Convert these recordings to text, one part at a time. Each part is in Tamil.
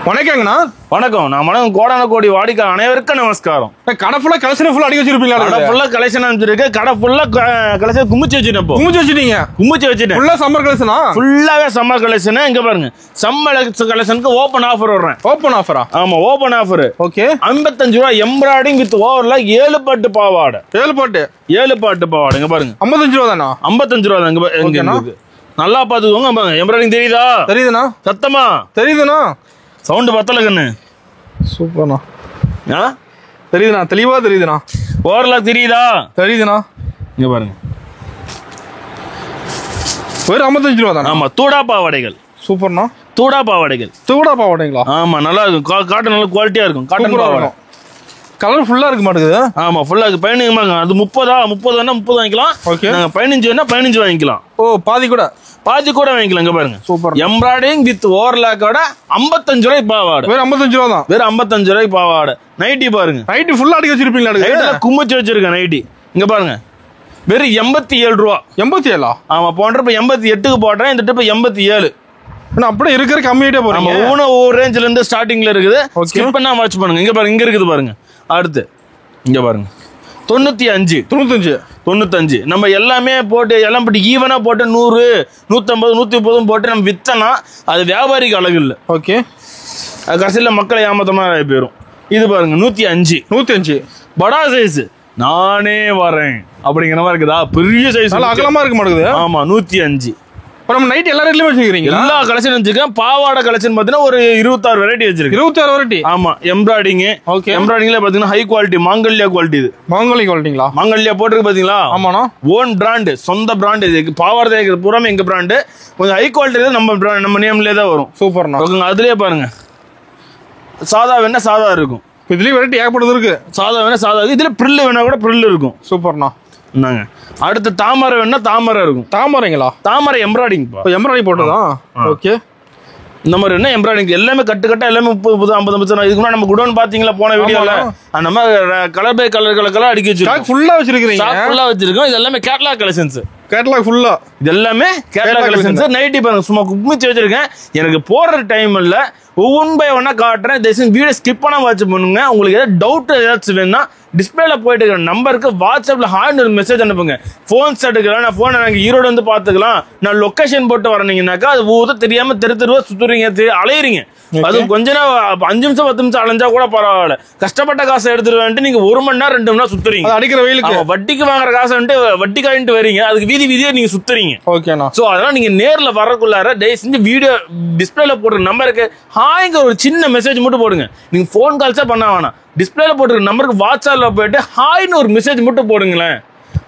வணக்கங்கண்ணா. வணக்கம். நான் மனம் கோடான கோடி வாடிக்கை அனைவருக்கும் நமஸ்காரம். கடை ஃபுல்லா கலெக்ஷன் ஃபுல்லா அடி வச்சிருப்பீங்களா? கடை ஃபுல்லா கலெக்ஷன் அனுப்பிச்சிருக்கு. கடை ஃபுல்லா கலெக்ஷன் குமிச்சு வச்சிருக்கேன். குமிச்சு வச்சிட்டீங்க? குமிச்சு வச்சிட்டேன். ஃபுல்லா சம்மர் கலெக்ஷனா? ஃபுல்லாவே சம்மர் கலெக்ஷன். இங்க பாருங்க, சம்மர் கலெக்ஷனுக்கு ஓபன் ஆஃபர் வர்றேன். ஓபன் ஆஃபரா? ஆமா, ஓபன் ஆஃபர். ஓகே. 55 ரூபாய் எம்ப்ராய்டிங் வித் ஓவர்ல 7 பட்டு பாவாடை. 7 பாட்டு பாவாடை. இங்க பாருங்க, 55 ரூபா தானா? 55 ரூபா தான். இங்க இருக்கு. நல்லா பாத்துக்கோங்க. பாருங்க, எம்ப்ராய்டிங் தெரியுதா? தெரியுதுண்ணா. சத்தமா தெரியுதுண்ணா. சவுண்ட் பத்தல கண்ணு. சூப்பர்ண்ணா. தெரியுதுண்ணா, தெளிவா தெரியுதுண்ணா. ஓவர்லாக் தெரியுதா? தெரியுதுண்ணா. இங்க பாருங்க, வெறும் 55 ரூபா தானா? ஆமா, தூடா பாவாடைகள். சூப்பர்ண்ணா. தூடா பாவாடைகள். தூடா பாவாடைங்களா? ஆமா, நல்லா இருக்கும். காட்டன் நல்ல குவாலிட்டியா இருக்கும். காட்டன் பாவாடை. கலர் ஃபுல்லா இருக்க மாட்டேங்குது. ஆமா, ஃபுல்லா இருக்கு. 15 அது 30 வேணா 30 வாங்கிக்கலாம். ஓகே. 15 வேணா 15 வாங்கிக்கலாம். ஓ, பாதி கூட வாங்கிக்கலாம். இங்க பாருங்க, சூப்பர். எம்ப்ராய்டிங் வித் ஓவர்லாக்கோட 55 ரூபாய் பாவாடை. வெறும் 55 ரூபா தான். வெறும் 55 ரூபாய் பாவாடை. நைட்டி பாருங்க, நைட்டி ஃபுல்லா அடி வச்சிருப்பீங்களா? நைட்டில குமிச்சு வச்சிருக்கேன் நைட்டி. இங்க பாருங்க, வெறும் 87 ரூபா. 87? ஆமா, போன ட்ரிப் 88க்கு போடுறேன். இந்த ட்ரிப் 87. அப்படியே இருக்கிற கம்மியாயிட்டே போறீங்க. ஒவ்வொரு ரேஞ்சில இருந்து ஸ்டார்டிங்ல இருக்குது. ஸ்கிப் பண்ணா வாட்ச் பண்ணுங்க. இங்க பாருங்க, இங்க இருக்குது பாருங்க. அடுத்து இங்க பாருங்க, 95. நம்ம எல்லாமே போட்டு எல்லாம் போட்டு ஈவனா போட்டு 100, 150, 130 போட்டு நம்ம வித்தனா அது வியாபாரிக்கு அழகு இல்லை. ஓகே. கடைசியில் மக்களை ஏமாத்தமா போயிடும். இது பாருங்க, 105 படா சைஸ். நானே வரேன் அப்படிங்கிற மாதிரி இருக்குதா? பெரிய சைஸ், அகலமா இருக்க மாட்டேங்குது. ஆமா, 105. நம்ம நைட் எல்லா ரேட்லயும் வச்சிருக்கீங்க? எல்லா கலெக்ஷன் வச்சிருக்கேன். பாவாடை கலெக்ஷன் பாத்தீங்கன்னா ஒரு 26 வெரைட்டி வச்சிருக்கு. 26 வெரைட்டி? ஆமா. எம்ப்ராய்டிங். ஓகே. எம்ப்ராய்டிங்ல பாத்தீங்கன்னா ஹை குவாலிட்டி மாங்கல்யா குவாலிட்டி. இது மாங்கல்யா குவாலிட்டிங்களா? மாங்கல்யா போட்டுருக்கு பாத்தீங்களா? ஆமாண்ணா. ஓன் பிராண்ட், சொந்த பிராண்ட். இது பாவாடை பூராமே எங்க பிராண்டு. கொஞ்சம் ஹை குவாலிட்டி நம்ம நேம்லயே தான் வரும். சூப்பர்ண்ணா. அதுலயே பாருங்க, சாதா வேணா சாதா இருக்கும். இதுலயும் வெரைட்டி ஏகப்பட்டது இருக்கு. சாதா வேணா சாதா இருக்கு. இதுல பிரில் வேணா கூட பிரில் இருக்கும். சூப்பர்ண்ணா. என்னங்க, அடுத்து தாமரை வேணா தாமரை இருக்கும். தாமரைங்களா? தாமரை எம்ப்ராய்டிங். எம்ப்ராய்டிங் போட்டதான். ஓகே. இந்த மாதிரி என்ன எம்ப்ராய்டிங் எல்லாமே கட்டு எல்லாமே 30, 50 இதுக்கு முன்னாடி நம்ம குடோன் பாத்தீங்களா போன வீடியோல? நம்ம கலர் பை கலர் அடிக்க வச்சிருக்கோம். ஃபுல்லா வச்சிருக்கீங்க? ஃபுல்லா வச்சிருக்கோம். இது எல்லாமே கேட்டலாக் கலெக்ஷன்ஸ். கேட்டலாக் ஃபுல்லா. இது எல்லாமே கேட்டலாக் கலெக்ஷன்ஸ். நைட்டி பாருங்க, சும்மா குமிச்சு வச்சிருக்கேன். எனக்கு போடுற டைம் இல்ல, ஒவ்வொன் பை ஒன்னா காட்டுறேன். வீடியோ ஸ்கிப் பண்ண வாட்ச் பண்ணுங்க. உங்களுக்கு ஏதாவது டவுட் ஏதாச்சும் வேணும்னா டிஸ்பிளேல போயிட்டு இருக்கிற நம்பருக்கு வாட்ஸ்அப்ல ஹார்ட் ஒரு மெசேஜ் அனுப்புங்க. போன்ஸ் எடுக்கலாம். நான் போன் எனக்கு ஈரோடு வந்து பாத்துக்கலாம். நான் லொகேஷன் போட்டு வரீங்கன்னாக்கா அது ஊத தெரியாம தெருவா சுத்துறீங்க, அலையிறீங்க. அது கொஞ்ச நேரம் 5 நிமிஷம் 10 நிமிஷம் அலைஞ்சா கூட பரவாயில்ல. கஷ்டப்பட்ட காசை எடுத்துட்டு நீங்க 1 மணி நேரம் 2 மணி நேரம் சுத்துறீங்க. அடிக்கிற வெயிலுக்கு வட்டிக்கு வாங்குற காசை வட்டி காயிட்டு வரீங்க. அதுக்கு வீதியா நீங்க சுத்துறீங்க. ஓகேண்ணா. சோ அதெல்லாம் நீங்க நேர்ல வரக்குள்ளார தயவு செஞ்சு வீடியோ டிஸ்பிளேல போடுற நம்பருக்கு ஹாய்ங்க ஒரு சின்ன மெசேஜ் மட்டும் போடுங்க. நீங்க போன் கால்ஸா பண்ண வேணாம். டிஸ்பிளேல போட்டுருக்க நம்பருக்கு வாட்ஸ்அப்ல போயிட்டு ஹாய்னு ஒரு மெசேஜ் மட்டும் போடுங்களேன்.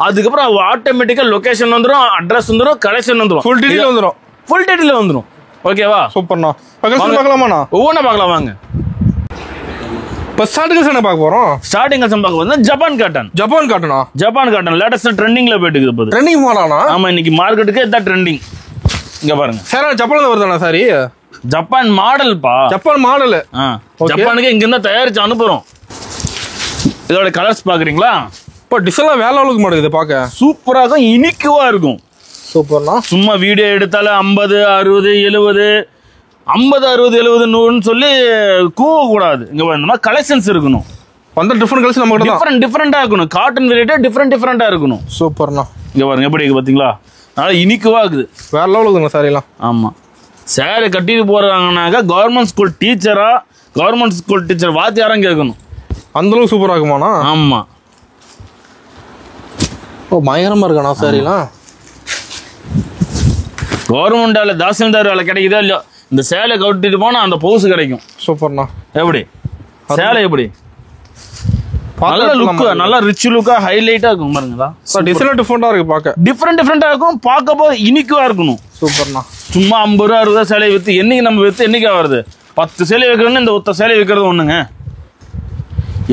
அதுக்கப்புறம் ஆட்டோமேட்டிக்கா லொகேஷன் வந்துடும், அட்ரஸ் வந்துடும், கலெக்ஷன் வந்துடும், ஃபுல் டீடைல் வந்துடும். ஓகேவா? சூப்பர்ண்ணா. பார்க்கலாமாண்ணா? ஒவ்வொன்றா பார்க்கலாம் வாங்க. இப்போ ஸ்டார்டிங் பார்க்க போறோம். ஸ்டார்டிங் பார்க்க வந்து ஜப்பான் காட்டன் லேட்டஸ்ட் ட்ரெண்டிங்ல போயிட்டு இருக்குது. ட்ரெண்டிங் மாடலானா? ஆமா, இன்னைக்கு மார்க்கெட்டுக்கு இதான் ட்ரெண்டிங். இங்க பாருங்க சார், ஜப்பான்ல வருதானா சாரி? ஜப்பான் மாடல்பா. Japan model. ஜப்பானுக்கு இங்க இருந்தா தயாரிச்சு அனுப்புறோம். இதோட கலர்ஸ் பாக்குறீங்களா? இப்போ டிசைன்லாம் வேலை அளவுக்கு மாட்டேங்குது. பார்க்க சூப்பரா இருக்கும், இனிக்குவா இருக்கும். சூப்பர்ண்ணா. சும்மா வீடியோ எடுத்தால 50, 60, 70, 50, 60, 70, 100ன்னு சொல்லி கூவ கூடாது. இங்க இந்த மாதிரி கலெக்ஷன்ஸ் இருக்கணும். அந்த டிஃபரெண்ட் கலெக்ஷன் நம்ம கிட்ட டிஃபரெண்டா இருக்கணும். காட்டன் வெரைட்டி டிஃபரெண்டா இருக்கணும். சூப்பர்ண்ணா. இங்க பாருங்க எப்படி இருக்கு பாத்தீங்களா? நல்லா இனிக்குவா இருக்குது. வேற லெவலுக்கு இருக்குங்க சாரி எல்லாம். ஆமா, சாரி கட்டிட்டு போறாங்கன்னாக்கா கவர்மெண்ட் ஸ்கூல் டீச்சர் வாத்தியாரம் கேட்கணும். அந்த அளவுக்கு சூப்பரா இருக்குமாண்ணா? ஆமா. ஓ, பயங்கரமா இருக்காண்ணா சாரிலாம். கவர்மெண்ட் வேலை, தாசில்தார் வேலை கிடைக்குதோ இல்லையோ, இந்த சேலை கட்டிட்டு போனா அந்த பவுஸ் கிடைக்கும். சூப்பர்ண்ணா. எப்படி சேலை எப்படி நல்ல லுக், நல்லா ரிச் லுக்கா ஹைலைட்டா இருக்கும் பாருங்களா? டிஃபரெண்டா இருக்கு. பார்க்க டிஃபரெண்டா இருக்கும். பார்க்க போது இனிக்குவா இருக்கணும். சூப்பர்ண்ணா. சும்மா 50 ரூபா 60 சேலை வித்து என்னைக்கு வருது? 10 சேலை வைக்கிறோன்னு இந்த ஒத்த சேலை வைக்கிறது ஒண்ணுங்க.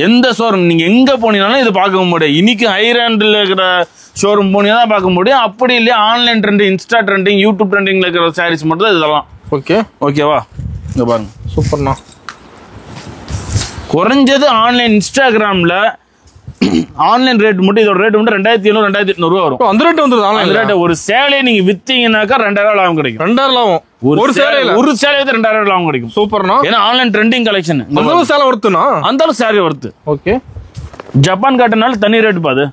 எந்த ஷோரூம் நீங்க எங்க போனீங்கன்னாலும் இது பார்க்க முடியும். இன்னைக்கு ஹை ரேண்ட்ல இருக்கிற ஷோரூம் போனீங்கன்னா தான் பார்க்க முடியும். அப்படி இல்லையா online trending, insta trending, YouTube ட்ரெண்டிங்ல இருக்கிற சாரீஸ் மட்டும் தான் இதெல்லாம். ஓகேவா? இங்க பாருங்க. சூப்பர்ண்ணா. குறைஞ்சது ஆன்லைன் இன்ஸ்டாகிராம்ல ஆன்லைன் ரேட் மட்டும் இதோட ரேட் மட்டும் 2700 2800 ரூபா வரும். அந்த ரேட் வந்துருது ஆன்லைன் அந்த ரேட். ஒரு சேலையை நீங்க வித்தீங்கன்னாக்கா 2000 லாபம் கிடைக்கும். 2000 லாபம் ஒரு சேலையில. ஒரு சேலை வித்து 2000 லாபம் கிடைக்கும். சூப்பர்ண்ணா. ஏன்னா ஆன்லைன் ட்ரெண்டிங் கலெக்ஷன். அந்த சேலை ஒர்த்துனா அந்த அளவு சாரி ஒர்த்து. ஓகே. ஜப்பான் காட்டனால தனி ரேட் பாது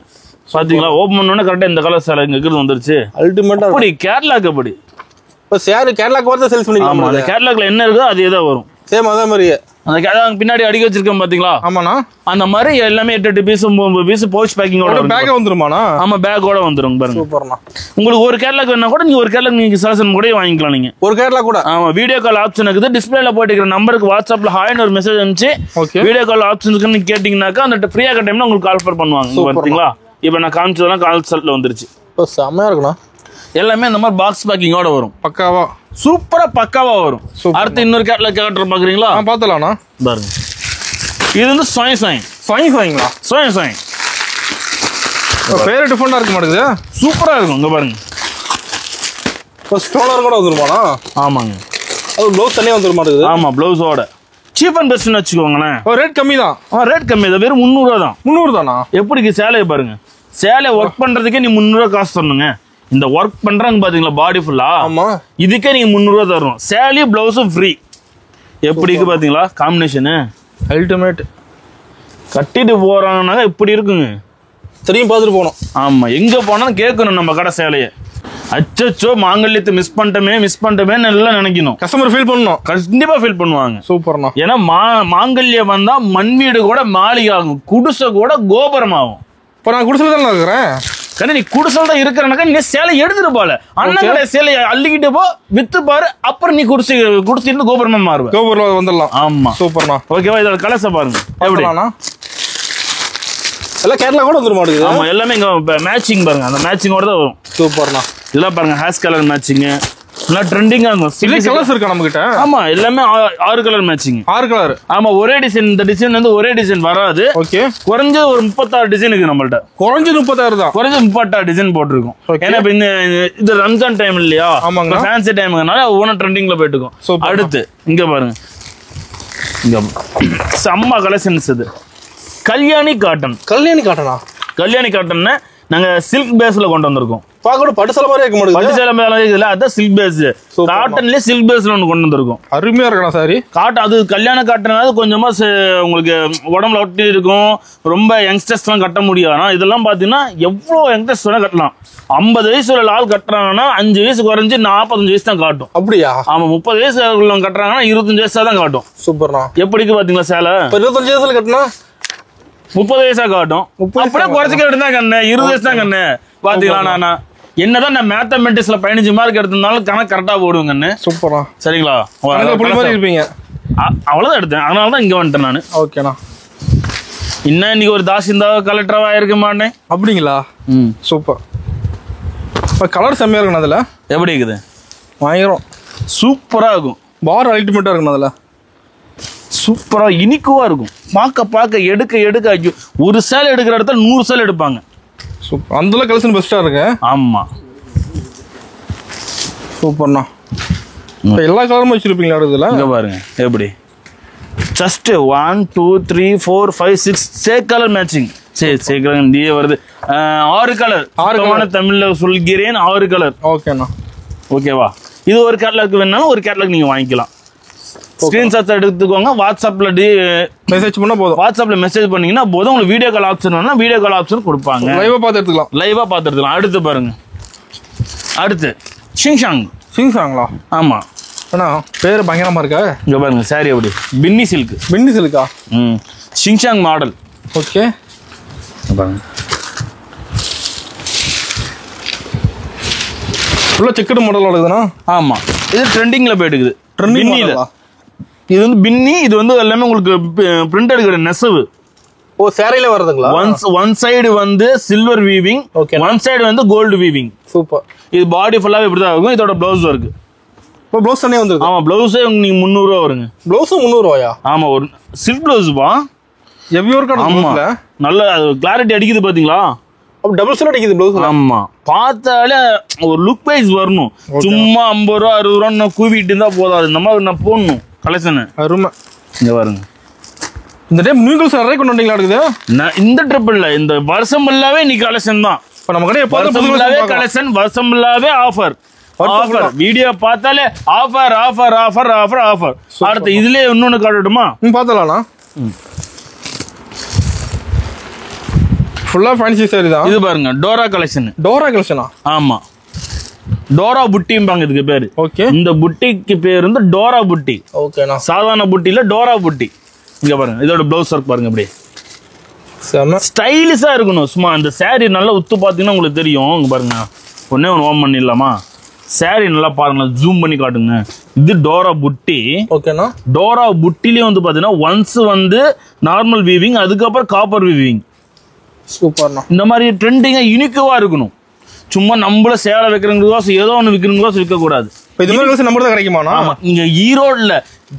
பாத்தீங்களா? ஓபன் பண்ணோன்னா கரெக்டா இந்த கலர் சேலை இங்க இருக்கிறது வந்துருச்சு. அல்டிமேட்டா அப்படி கேரளாக்கு அப்படி இப்போ சேரி கேரளாக்கு வரத சேல்ஸ் பண்ணிக்கலாம். ஆமா, அந்த கேரளாக்ல என்ன இருக்கோ அதே தான் வரும். சேம் அதே மாதிரியே அந்த கேரளா பின்னாடி அடிக்க வச்சிருக்கோம் பாத்தீங்களா? ஆமாண்ணா. அந்த மாதிரி எல்லாமே 8 பீஸ் 9 பீஸ் பவுச் பேக்கிங்கோட பேக் வந்துருமாண்ணா? ஆமா, பேக்கோட வந்துரும் பாருங்க. சூப்பர்ண்ணா. உங்களுக்கு ஒரு கேரளாக்கு வேணா கூட நீங்க ஒரு கேரளாக்கு நீங்க செலக்ஷன் கூட வாங்கிக்கலாம். நீங்க ஒரு கேரளா கூட. ஆமா, வீடியோ கால் ஆப்ஷன் இருக்குது. டிஸ்பிளேல போயிட்டு இருக்கிற நம்பருக்கு வாட்ஸ்அப்ல ஹாய்னு ஒரு மெசேஜ் அனுப்பிச்சு வீடியோ கால் ஆப்ஷன் இருக்குன்னு நீங்க கேட்டீங்கன்னாக்கா அந்த ஃப்ரீயா டைம்ல உங்களுக்கு கால் பண்ணுவாங்க. பாத்தீங்களா? இப்போ நான் காமிச்சதெல்லாம் கால் செல்ல வந்துருச்சு. இப்போ செமையா இருக்குண்ணா. எல்லாமே இந்த மாதிரி பாக்ஸ் பேக்கிங்கோட வரும். பக்காவா சூப்பரா பக்காவா வரும். அடுத்து இன்னொரு கேரளா கேரக்டர் பாக்குறீங்களா? பாத்தலாம்ண்ணா. பாருங்க, இது வந்து சாய் சாய்ங்களா? சாய் பேரு டிஃபரெண்டா இருக்க மாட்டேங்குது. சூப்பரா இருக்கும். இங்க பாருங்க, ஸ்டோனர் கூட வந்துருமாண்ணா? ஆமாங்க. அது ப்ளவுஸ் தனியா வந்துட மாட்டேங்குது. ஆமா, ப்ளவுஸோட சீப் அண்ட் பெஸ்ட்னு வச்சுக்கோங்களேன். ரேட் கம்மி தான். ரேட் கம்மி தான். வெறும் 300 ரூபா தான். 300 தானா? எப்படி சேலையை பாருங்க. சேலை ஒர்க் பண்றதுக்கே நீ 300 ரூபா காசு தரணுங்க. இந்த ஒர்க் பண்றாங்க பாத்தீங்களா பாடி ஃபுல்லா? ஆமா. இதுக்கே நீங்க 300 ரூபா தரணும். சேலையும் பிளவுஸும் ஃப்ரீ. எப்படி இருக்கு பாத்தீங்களா காம்பினேஷனு? அல்டிமேட். கட்டிட்டு போறாங்கன்னா இப்படி இருக்குங்க. தெரியும், பார்த்துட்டு போகணும். ஆமா, எங்க போனாலும் கேட்கணும் நம்ம கடை சேலையை. அச்சோ மாங்கல்யத்தை மிஸ் பண்ணிட்டோமே நல்லா நினைக்கணும். கஸ்டமர் ஃபீல் பண்ணணும். கண்டிப்பா ஃபீல் பண்ணுவாங்க. சூப்பர்ண்ணா. ஏன்னா மாங்கல்யம் வந்தா மண் வீடு கூட மாளிகை ஆகும், குடிசை கூட கோபுரம் ஆகும். இப்போ நான் குடிசைல தான் இருக்கிறேன். கண்ணா, நீ குடிசல் தான் இருக்கிறனாக்கா நீ சேலை எடுத்துட்டு போல அண்ணன் சேலையை அள்ளிக்கிட்டு போ, வித்து பாரு, அப்புறம் நீ குடிச்சிருந்து கோபுரமா மாறுவ. கோபுரம் வந்துடலாம். ஆமா, சூப்பர்ண்ணா. ஓகேவா? இதோட கலர்ஸை பாருங்க எப்படி. எல்லாம் கேரளா கூட வந்துட மாட்டேங்குது. ஆமா, எல்லாமே இங்க மேட்சிங் பாருங்க. அந்த மேட்சிங்கோட தான் வரும். சூப்பர்ண்ணா. இதெல்லாம் பாருங்க, ஹேர் கலர் மேட்சிங் எல்லாம் ட்ரெண்டிங்கா இருக்கும். கலர்ஸ் இருக்கா நம்ம கிட்ட? ஆமா, எல்லாமே 6 கலர் மேட்சிங். 6 கலர். ஆமா, ஒரே டிசைன். இந்த டிசைன் வந்து ஒரே டிசைன் வராது. ஓகே. குறைஞ்ச ஒரு 36 டிசைன் இருக்கு நம்மள்ட்ட. குறைஞ்ச 36 தான். குறைஞ்ச 36 டிசைன் போட்டிருக்கோம். ஏன்னா இப்ப இது ரம்ஜான் டைம் இல்லையா? ஆமாங்க. ஃபேன்சி டைம்னால ஒவ்வொரு ட்ரெண்டிங்ல போயிட்டு இருக்கும். அடுத்து இங்க பாருங்க, இங்க செம்ம கலெக்ஷன்ஸ். இது கல்யாணி காட்டன். கல்யாணி காட்டன்னா நாங்க சில்க் பேஸ்ல கொண்டு வந்திருக்கோம். பாக்க பட்டு சேலை மாதிரி இருக்க மாட்டேங்குது. பட்டு சேலை மாதிரி இல்ல, அதான் சில்க் பேஸ். காட்டன்லயே சில்க் பேஸ்ல ஒன்று கொண்டு வந்திருக்கோம். அருமையா இருக்கா சாரி. காட்டன் அது கல்யாண காட்டனால கொஞ்சமா உங்களுக்கு உடம்புல ஒட்டி இருக்கும். ரொம்ப யங்ஸ்டர்ஸ் எல்லாம் கட்ட முடியாது. ஆனா இதெல்லாம் பாத்தீங்கன்னா எவ்வளவு யங்ஸ்டர்ஸ் வேணா கட்டலாம். 50 வயசு உள்ள ஆள் கட்டுறாங்கன்னா 5 வயசு குறைஞ்சு 45 வயசு தான் காட்டும். அப்படியா? ஆமா, 30 வயசு உள்ளவங்க கட்டுறாங்கன்னா 25 வயசா தான் காட்டும். சூப்பர்ண்ணா. எப்படிக்கு பாத்தீங்களா சேலை? 25 வயசுல கட்டினா 30 வயசா காட்டும். அப்படியே குறைச்சிக்கிட்டு தான் கண்ணு 20 வயசு தான் கண்ணு. பாத்தீங்களா? நான் என்னதான் நான் மேத்தமெட்டிக்ஸ்ல 15 மார்க் எடுத்திருந்தாலும் கணக்கு கரெக்டா போடுவேங்கன்னு. சூப்பரா. சரிங்களா? இருப்பீங்க. அவ்வளவுதான் எடுத்தேன். அதனாலதான் இங்க வந்துட்டேன் நானு. ஓகேண்ணா. இன்னும் இன்னைக்கு ஒரு தாசிந்தா கலெக்டரா இருக்க மாட்டேன். அப்படிங்களா? சூப்பர். கலர் செம்மையா இருக்கணும். அதுல எப்படி இருக்குது? பயங்கரம் சூப்பரா இருக்கும். பார் அல்டிமேட்டா இருக்கணும். அதுல சூப்பரா இனிக்குவா இருக்கும். பார்க்க எடுக்க ஒரு சேலை எடுக்கிற இடத்துல 100 சேலை எடுப்பாங்க. சூப்பர். அந்த கலெக்ஷன் பெஸ்டா இருக்கு. ஆமா, சூப்பர்ண்ணா. எல்லா கலருமே வச்சிருப்பீங்களா இதுல? இங்க பாருங்க எப்படி. Just 1 2 3 4 5 6 6 colour matching. சரி இந்திய வருது. 6 கலர். தமிழ்ல சொல்கிறேன் 6 கலர். ஓகேண்ணா. ஓகேவா? இது ஒரு கேட்லாக் வேணாலும் ஒரு கேட்லாக் நீங்க வாங்கிக்கலாம். ஸ்கிரீன்ஷாட் எடுத்துக்கோங்க. வாட்ஸ்அப்ல மெசேஜ் பண்ணா போதும். வாட்ஸ்அப்ல மெசேஜ் பண்ணீங்கன்னா போதும். உங்களுக்கு வீடியோ கால் ஆப்ஷன் வேணா வீடியோ கால் ஆப்ஷன் கொடுப்பாங்க. லைவா பார்த்து எடுத்துக்கலாம். அடுத்து பாருங்க. அடுத்து ஷிங்ஷாங்களா? ஆமா. அண்ணா பேர் பயங்கரமா இருக்கா. இங்க பாருங்க சாரி எப்படி. பின்னி சில்கா? ஷிங்ஷாங் மாடல். ஓகே. பாருங்க ஃபுல்லா செக்குடு மாடலோட இதுனா. ஆமா, இது ட்ரெண்டிங்ல போயிட்டு இருக்குது. பின்னில இது வந்து பின்னி. இது வந்து எல்லாமே உங்களுக்கு பிரிண்ட் எடுக்கிற நெசவு. ஓ, சேரையில வரதுங்களா? ஒன் சைடு வந்து சில்வர் வீவிங், ஒன் சைடு வந்து கோல்டு வீவிங். சூப்பர். இது பாடி ஃபுல்லாவே இப்படிதான் இருக்கும். இதோட பிளவுஸ் இருக்கு. இப்போ பிளவுஸ் தனியா வந்துருக்கு. ஆமா, பிளவுஸே நீங்க 300 ரூபா வருங்க. பிளவுஸ் 300 ரூபாயா? ஆமா, ஒரு சில்க் பிளவுஸ் பா. எவ்வி ஒரு கடை. ஆமா, நல்ல கிளாரிட்டி அடிக்குது பாத்தீங்களா? அப்ப டபுள் சைடு அடிக்குது பிளவுஸ். ஆமா, பார்த்தாலே ஒரு லுக் வைஸ் வரணும். சும்மா 50 ரூபா 60 ரூபா கூவிட்டு இருந்தா போதாது. இந்த மாதிரி நான் போடணும் கலெக்ஷன். அருமை. இங்க பாருங்க இந்த டைம் நியூ கலர்ஸ் நிறைய கொண்டு வந்தீங்களா இருக்குது? இந்த ட்ரிப் இல்ல, இந்த வருஷம் ஃபுல்லாவே நீ கலெக்ஷன் தான். இப்போ நம்ம கடை வருஷம் ஃபுல்லாவே கலெக்ஷன், வருஷம் ஃபுல்லாவே ஆஃபர். ஆஃபர் வீடியோ பார்த்தாலே offer offer offer offer offer. அடுத்து இதுலயே இன்னொன்னு காட்டட்டுமா? பார்த்தலாம்ண்ணா. ஃபுல்லா ஃபேன்சி சாரி தான். இது பாருங்க டோரா கலெக்ஷன். டோரா கலெக்ஷனா? ஆமா, டோரா புட்டிம்பாங்க இதுக்கு பேரு. ஓகே. இந்த புட்டிக்கு பேர் வந்து டோரா புட்டி. ஓகேண்ணா. சாதாரண புட்டில டோரா புட்டி. இங்க பாருங்க, இதோட ப்ளவுஸ் ஒர்க் பாருங்க, அப்படியே செம ஸ்டைலிஷா இருக்கணும். சும்மா இந்த சாரி நல்லா உத்து பாத்தீங்கன்னா உங்களுக்கு தெரியும். இங்க பாருங்க, ஒன்னே ஒன்று ஓம் பண்ணிடலாமா? சாரி நல்லா பாருங்க, ஜூம் பண்ணி காட்டுங்க. இது டோரா புட்டி. ஓகேண்ணா. டோரா புட்டிலேயே வந்து பாத்தீங்கன்னா ஒன்ஸ் வந்து நார்மல் வீவிங், அதுக்கப்புறம் காப்பர் வீவிங். சூப்பர்ண்ணா. இந்த மாதிரி ட்ரெண்டிங்கா யூனிக்கவா இருக்கணும். சும்மா நம்மள சேலை வைக்கிறவங்களுக்கோசம் ஏதோ ஒன்று விற்கிறவங்களுக்கோசம் விற்கக்கூடாது. இது மாதிரி கலெக்ஷன் நம்ம தான் கிடைக்குமாண்ணா? ஆமா, இங்க ஈரோடுல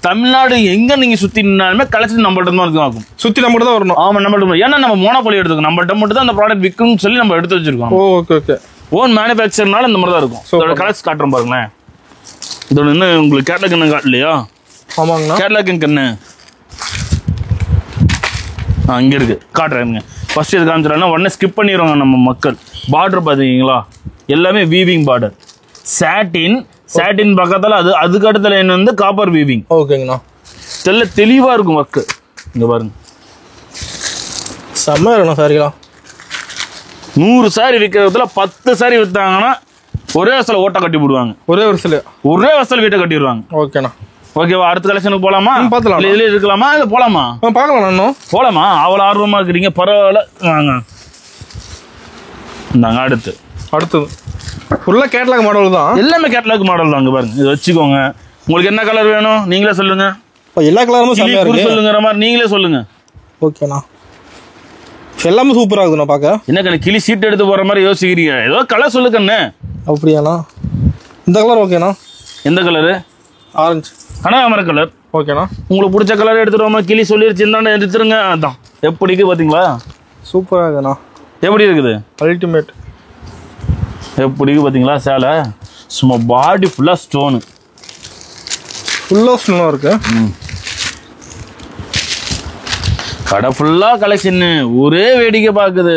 தமிழ்நாடு எங்க நீங்க சுத்தி நின்னாலுமே கலெக்ஷன் நம்மள்ட்ட தான் இருக்கும். சுத்தி நம்மகிட்ட தான் வரணும். ஆமா, நம்மள்ட்ட. ஏன்னா நம்ம மோனோபோலி எடுத்துக்கோம், நம்மள்ட்ட மட்டும் தான் அந்த ப்ராடக்ட் விற்கும்னு சொல்லி நம்ம எடுத்து வச்சிருக்கோம். Okay okay. ஓன் மேனுஃபேக்சர்னால இந்த மாதிரி தான் இருக்கும். இதோட கலர்ஸ் காட்டுறோம் பாருங்களேன். இதோட இன்னும் உங்களுக்கு கேட்லாக் என்ன காட்டலையா? ஆமாங்கண்ணா. கேட்லாக் என்ன இங்க இருக்கு, காட்டுறேங்க. ஃபர்ஸ்ட் இது காமிச்சிடலாம், உடனே ஸ்கிப் பண்ணிடுவாங்க நம்ம மக்கள். பார்டர் பாத்தீங்களா, எல்லாமே வீவிங் பார்டர். சாட்டின் சாட்டின் பக்கத்துல அதுக்கு அடுத்த லைன் வந்து காப்பர் வீவிங். ஓகேங்கண்ணா. தெளிவா இருக்கும் ஒர்க்கு. இங்க பாருங்க, செம்ம இருக்கணும் சாரிலாம். 100 சாரி விற்கிறதுல 10 சாரி விற்றாங்கன்னா ஒரே வருஷத்துல ஓட்ட கட்டி விடுவாங்க. ஒரே வருஷத்துல வீட்டை கட்டிடுவாங்க. ஓகேண்ணா. ஓகேவா? அடுத்த கலெக்ஷனுக்கு போலாமா? பார்க்கலாம். இதுல இருக்கலாமா? இல்ல போலாமா? பார்க்கலாம். இன்னும் போலாமா? அவ்வளவு ஆர்வமா இருக்கிறீங்க, பரவாயில்ல வாங்க. இந்தாங்க அடுத்தது ஃபுல்லா கேட்லாக் மாடல் தான். எல்லாமே கேட்லாக் மாடல் தான். பாருங்க, இதை வச்சுக்கோங்க. உங்களுக்கு என்ன கலர் வேணும் நீங்களே சொல்லுங்க. எல்லா கலரும் செமையா இருக்கு. சொல்லுங்கிற மாதிரி நீங்களே சொல்லுங்க. ஓகேண்ணா. எல்லாமே சூப்பரா இருக்குண்ணா பார்க்க. என்ன கிளி சீட் எடுத்து போற மாதிரி யோசிக்கிறீங்க? ஏதோ கலர் சொல்லுக்கண்ணே. அப்படியாண்ணா? இந்த கலர் ஓகேண்ணா. எந்த கலரு? Orange கனகாமர colour. ஓகேண்ணா. உங்களுக்கு பிடிச்ச கலர் எடுத்துருவோமா? கிளி சொல்லிருச்சு, இந்தாண்ட எடுத்துருங்க. அதான் எப்படி இருக்கு பாத்தீங்களா? சூப்பரா இருக்குண்ணா. எப்படி இருக்குது? அல்டிமேட். எப்படி இருக்கு பாத்தீங்களா? சேலை சும்மா பாடி ஃபுல்லா ஸ்டோனு. ஃபுல்லா ஸ்டோனா இருக்கு. கடை ஃபுல்லா கலெக்ஷன், ஒரே வேடிக்கை பாக்குது.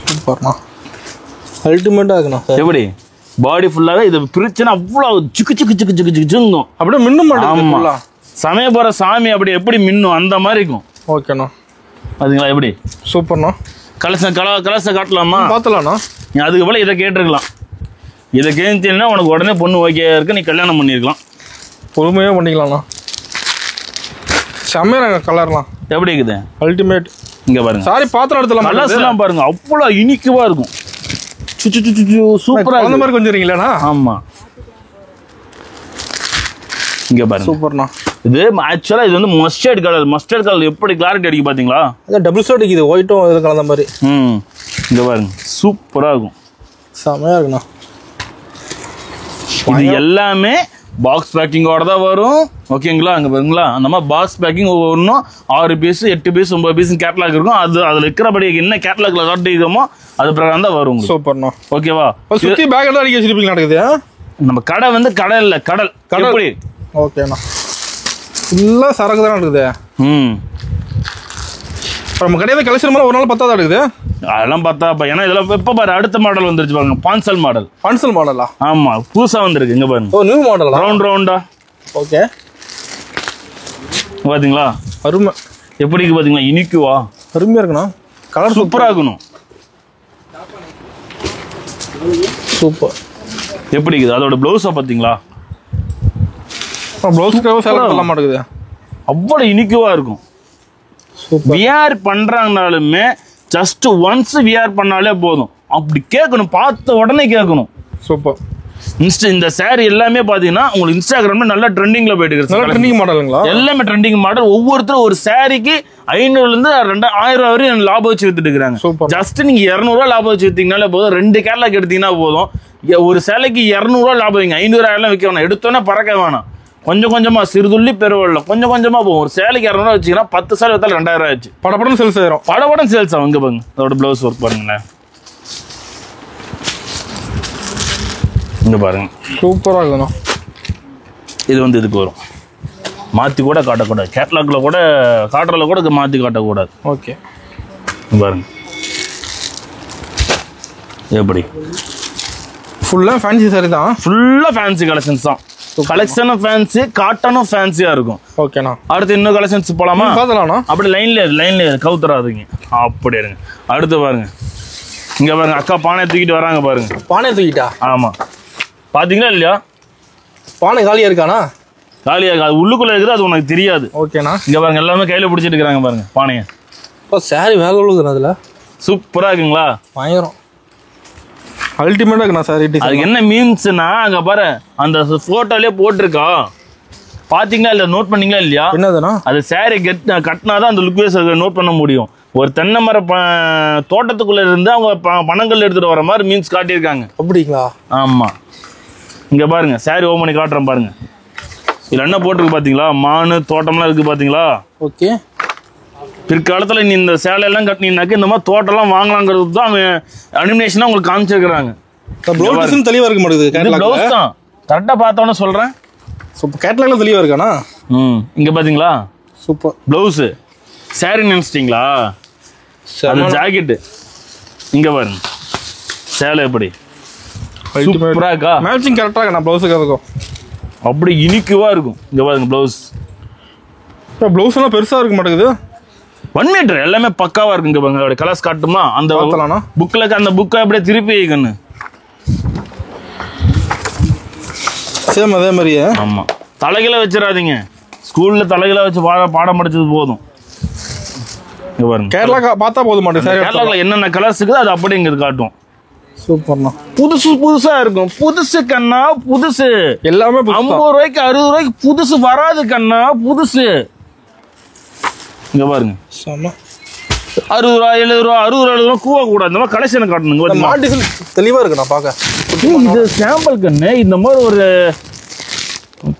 சூப்பர்ண்ணா. அல்டிமேட்டா இருக்குண்ணா. எப்படி பாடி ஃபுல்லாவே இது பிரிச்சுன்னா அவ்வளவு சிக்கு சிக்கு சிக்கு சிக்கு சிக்குங்கும். அப்படியே மின்னும் மாட்டேங்குது. ஆமா, சமயபுர சாமி அப்படி எப்படி மின்னும் அந்த மாதிரி இருக்கும். ஓகேண்ணா. பாத்தீங்களா எப்படி? சூப்பர்ண்ணா. கலர்ஸை காட்டலாமா? பார்த்தலாம்ண்ணா. நீ அதுக்கு போல இதை கேட்டிருக்கலாம். இதை கேட்டீங்கன்னா உனக்கு உடனே பொண்ணு ஓகே இருக்கு, நீ கல்யாணம் பண்ணிருக்கலாம். பொறுமையாக பண்ணிக்கலாம்ண்ணா. செம்மையா கலர்லாம் எப்படி இருக்குது? அல்டிமேட். இங்க பாருங்க, சாரி பாத்திரம் எடுத்துலாம். கலர்ஸ்லாம் பாருங்க, அவ்வளவு யூனிக்கவா இருக்கும். சூப்பரா அந்த மாதிரி கொஞ்சம் இருக்கீங்களா? ஆமா, இங்க பாருங்க. சூப்பர்ண்ணா. இது ஆக்சுவலா இது வந்து மஸ்டர்ட் கலர் எப்படி கிளாரிட்டி அடிக்கு பாத்தீங்களா? அதான் டபுள் ஷேட் இருக்குது, ஒயிட்டும் இது கலந்த மாதிரி. இங்க பாருங்க, சூப்பரா இருக்கும். செமையா இருக்குண்ணா. இது எல்லாமே பாக்ஸ் பேக்கிங்கோட தான் வரும். ஓகேங்களா? அங்க பாருங்களா, அந்த மாதிரி பாக்ஸ் பேக்கிங் ஒவ்வொன்றும் 6 பீஸ் 8 பீஸ் 9 பீஸ் கேட்லாக் இருக்கும். அதுல இருக்கிறபடி என்ன கேட்லாக்ல காட்டிக்கிறோமோ அது பிரகாரம் தான் வரும். சூப்பர்ண்ணா. ஓகேவா? சுத்தி பேக் எல்லாம் அடிக்க வச்சிருப்பீங்க நடக்குது. நம்ம கடை வந்து கடை இல்ல, கடல். எப்படி? ஓகேண்ணா. ஃபுல்லா சரக்கு தான் இருக்குது. நம்ம கடையில கலெக்ஷன் ஒரு நாள் 10 இருக்குது. அதெல்லாம் பார்த்தா ஏன்னா இதெல்லாம் எப்ப பாரு அடுத்த மாடல் வந்துருச்சு பாருங்க. பான்சல் மாடலா? ஆமா, புதுசா வந்திருக்கு. இங்க பாருங்க. ஓ, நியூ மாடல். ரவுண்டா. ஓகே. பாத்தீங்களா? அருமை. எப்படி இருக்கு பாத்தீங்களா? இனிக்குவா? அருமையா இருக்குண்ணா. கலர் சூப்பரா இருக்கணும். சூப்பர். எப்படி இருக்குது? அதோட பிளவுஸா பாத்தீங்களா? பிளவுஸ்க்காக செலக்ட் பண்ண மாட்டேங்குது. அவ்வளவு இனிக்குவா இருக்கும். விஆர் பண்றாங்கனாலுமே ஜஸ்ட் ஒன்ஸ் விஆர் பண்ணாலே போதும். அப்படி கேட்கணும், பார்த்த உடனே கேட்கணும். சூப்பர். இந்த சாரி எல்லாமே பாத்தீங்கன்னா உங்களுக்கு இன்ஸ்டாகிராம்ல நல்ல ட்ரெண்டிங்ல போயிட்டு இருக்கு. ட்ரெண்டிங் மாடலுங்களா? எல்லாமே ட்ரெண்டிங் மாடல். ஒவ்வொருத்தரும் ஒரு சாரிக்கு 500 இருந்து 2000 வரையும் லாபம் வச்சு வித்துட்டு இருக்காங்க. ஜஸ்ட் நீங்க 200 லாபம் வச்சு வித்தீங்கனாலே போதும். 2 கேட்லாக் எடுத்தீங்கன்னா போதும். ஒரு சேலைக்கு 200 லாபம் வைங்க. 500 விற்க வேணாம், எடுத்தோன்னே பறக்க வேணாம். கொஞ்சம் கொஞ்சமா சிறுதுள்ளி பெருவெள்ள கொஞ்சம் கொஞ்சமா போகும். ஒரு சேலைக்கு 200 வச்சுங்கன்னா 10 சேலை வித்தாலும் 2000 ஆச்சு. படப்படம் சேல்ஸ் ஆயிரும். படப்படம் சேல்ஸ் ஆகும். இங்க பாருங்க, அதோட பிளவுஸ் ஒர்க் பாருங்களேன். இங்க பாருங்க, சூப்பரா இருக்குண்ணா. இது வந்து இதுக்கு வரும். மாற்றி கூட காட்டக்கூடாது. கேட்லாகில் கூட காட்டுறதுல கூட மாற்றி காட்டக்கூடாது. ஓகே பாருங்க எப்படி ஃபுல்லாக ஃபேன்சி சாரி தான். ஃபுல்லாக ஃபேன்சி கலெக்ஷன்ஸ் தான். கலெக்ஷனும் ஃபேன்சி, காட்டனும் ஃபேன்சியாக இருக்கும். ஓகேண்ணா. அடுத்து இன்னும் கலெக்ஷன்ஸ் போகலாமா? பார்த்துலாம்ண்ணா. அப்படி லைன்ல கவுத்துறாதீங்க. அப்படி இருங்க. அடுத்து பாருங்க, இங்கே பாருங்க, அக்கா பானை தூக்கிட்டு வராங்க பாருங்க. பானை தூக்கிட்டா? ஆமாம். பார்த்தீங்களா இல்லையா? பானை காலியாக இருக்காண்ணா? காலியாக, அது உள்ளுக்குள்ளே இருக்குது, அது உனக்கு தெரியாது. ஓகேண்ணா. இங்கே பாருங்க, எல்லாமே கையில் பிடிச்சிட்டு இருக்கிறாங்க பாருங்க பானையை. இப்போ சாரி வேலை உள்ளதுண்ணா. அதில் சூப்பராக இருக்குங்களா? பயங்கரம் அல்டிமேட்டாக இருக்குண்ணா சாரி. அதுக்கு என்ன மீன்ஸ்னா, அங்கே பாரு அந்த ஃபோட்டோலேயே போட்டிருக்கா, பார்த்தீங்களா இல்லை? நோட் பண்ணீங்களா இல்லையா? என்னதுண்ணா? அது சாரி கட்டினா தான் அந்த லுக்வேஸ் நோட் பண்ண முடியும். ஒரு தென்னை மர தோட்டத்துக்குள்ளே இருந்து அவங்க பணங்கள் எடுத்துகிட்டு வர மாதிரி மீன்ஸ் காட்டியிருக்காங்க. அப்படிங்களா? ஆமாம். இங்கே பாருங்க, சாரி ஓப்பன் பண்ணி காட்டுறேன் பாருங்க. இதில் என்ன போட்டிருக்கு பார்த்தீங்களா? மானு தோட்டம்லாம் இருக்குது பார்த்தீங்களா? ஓகே. பிற்காலத்தில் நீ இந்த சேலையெல்லாம் கட்டினீங்கன்னாக்க இந்த மாதிரி தோட்டம்லாம் வாங்கலாங்கிறது தான் அவங்க அனிமேஷனாக உங்களுக்கு காமிச்சிருக்கிறாங்க. ப்ளவுஸ் தெளிவாக இருக்க மாட்டேங்குது. ப்ளவுஸ் தான் கரெக்டாக பார்த்தோன்னு சொல்கிறேன். சூப்பர். கேட்லாக்ல தெளிவாக இருக்காண்ணா. இங்கே பார்த்தீங்களா? சூப்பர். ப்ளவுஸு சாரி நினச்சிட்டிங்களா? அது ஜாக்கெட்டு. இங்கே பாருங்க சேலை எப்படி சூப்பராக இருக்கா? மேட்சிங் கரெக்டாக இருக்கா ப்ளவுஸுக்கு அதுக்கும்? அப்படி இனிக்குவாக இருக்கும். இங்கே பாருங்க ப்ளவுஸ். இப்போ ப்ளவுஸ் எல்லாம் பெருசாக இருக்க மாட்டேங்குது. 1 மீட்டர் எல்லாமே பக்காவாக இருக்குங்க. பாருங்க கலர்ஸ் காட்டுமா? அந்த புக்கில் அந்த புக்கை அப்படியே திருப்பி வைக்கணு. சேம் அதே மாதிரியே. ஆமாம். தலைகளை வச்சிடாதீங்க. ஸ்கூலில் தலைகளை வச்சு பாடம் படிச்சது போதும். இங்கே பாருங்க, கேரளா பார்த்தா போதும் மாட்டேன். கேரளாவில் என்னென்ன கலர்ஸ் இருக்குது அது அப்படியே இங்கே காட்டும். சூப்பர்ண்ணா. புதுசா இருக்கும். புதுசு கண்ணா, புதுசு எல்லாமே 50 ரூபாய்க்கு 60 ரூபாய்க்கு புதுசு வராது கண்ணா, புதுசு. இங்க பாருங்க, 60 ரூபா 70 ரூபா 60 ரூபா கூவ கூடாது. இந்த மாதிரி கலெக்ஷன் காட்டணுங்க. தெளிவா இருக்கு. நான் பார்க்க இது சாம்பிள் கண்ணு. இந்த மாதிரி ஒரு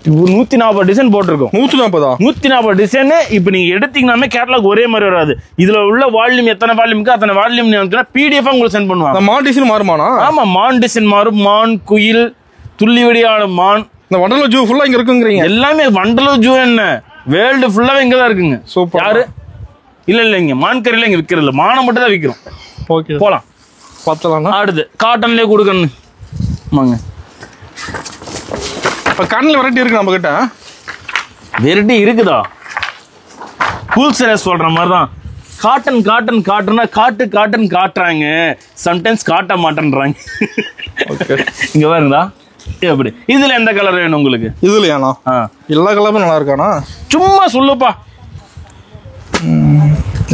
140 டிசைன் போட்டிருக்கோம். 140 டிசைன். இப்போ நீங்க எடுத்தீங்கன்னா கேட்டலாக் ஒரே மாதிரி வராது. இதுல உள்ள வால்யூம் எத்தனை வால்யூமுக்கு அத்தனை வால்யூம் PDF உங்களுக்கு சென்ட் பண்ணுவாங்க. மான் டிசைன் மாறுமானா? ஆமா, மான் டிசைன் மாறும். மான், குயில், துள்ளி வெடியான மான். இந்த வண்டலூர் ஜூ ஃபுல்லா இங்க இருக்குங்கிறீங்க? எல்லாமே வண்டலூர் ஜூ என்ன வேர்ல்டு ஃபுல்லாவே இங்க தான் இருக்குங்க. சூப்பர். யாரு இல்ல இங்க மான் கறியில இங்க விக்கிறது இல்ல, மானை மட்டும் தான் விக்கிறோம். ஓகே, போலாம் பார்த்தலாம். அடுத்து காட்டன்லயே கொடுக்கணும். ஆமாங்க. இப்போ காட்டன்ல வெரைட்டி இருக்கு நம்ம கிட்ட. வெரைட்டி இருக்குதா? கூல் சேரஸ் சொல்ற மாதிரி தான். காட்டன் காட்டன் காட்டுனா காட்டன் காட்டுறாங்க, சம்டைம்ஸ் காட்ட மாட்டேன்றாங்க. இங்க பாருங்களா எப்படி. இதுல எந்த கலர் வேணும் உங்களுக்கு? இதுலயாண்ணா? எல்லா கலரும் நல்லா இருக்காண்ணா? சும்மா சொல்லுப்பா.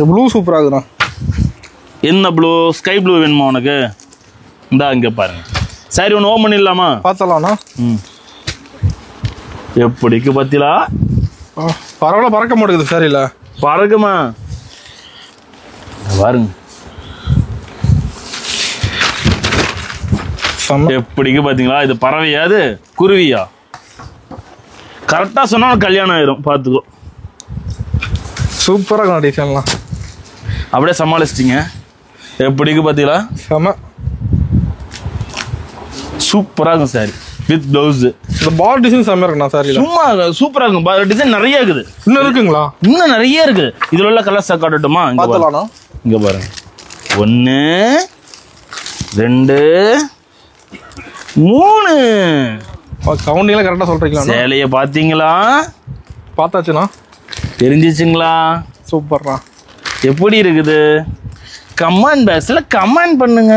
ப்ளூ சூப்பரா இருக்குண்ணா. என்ன ப்ளூ? ஸ்கை ப்ளூ வேணுமா உனக்கு? இந்தா இங்க பாருங்க. சரி, ஒன்று ஓப்பன் பண்ணிடலாமா? பார்த்தலாம்ண்ணா. எப்படிக்கு பத்திலா? பரவாயில்ல, பறக்க மாட்டேங்குது. சரியில்ல பறக்குமா பாருங்க. எப்படிக்கு பாத்தீங்களா? இது பறவையாது குருவியா? கரெக்டா சொன்னா கல்யாணம் ஆயிரும். பாத்துக்கோ. சூப்பரா இருக்கும் டிசைன்லாம். அப்படியே சமாளிச்சிட்டீங்க. எப்படிக்கு பாத்தீங்களா? செம சூப்பரா இருக்கும் சாரி வித் பிளவுஸ். இந்த பால் டிசைன் செம இருக்குண்ணா சாரில. சும்மா சூப்பரா இருக்கும். டிசைன் நிறைய இருக்குது. இன்னும் இருக்குங்களா? இன்னும் நிறைய இருக்கு. இதுல உள்ள கலர்ஸ் காட்டட்டுமா? பார்த்தலாம்ண்ணா. இங்க பாருங்க. 1 2 3 கவுண்டிங்லாம் கரெக்டா சொல்றீங்களா? சேலைய பாத்தீங்களா? பார்த்தாச்சுண்ணா. தெரிஞ்சிச்சுங்களா? சூப்பர்ண்ணா. எப்படி இருக்குது? கமெண்ட் பாக்ஸ்ல கமெண்ட் பண்ணுங்க.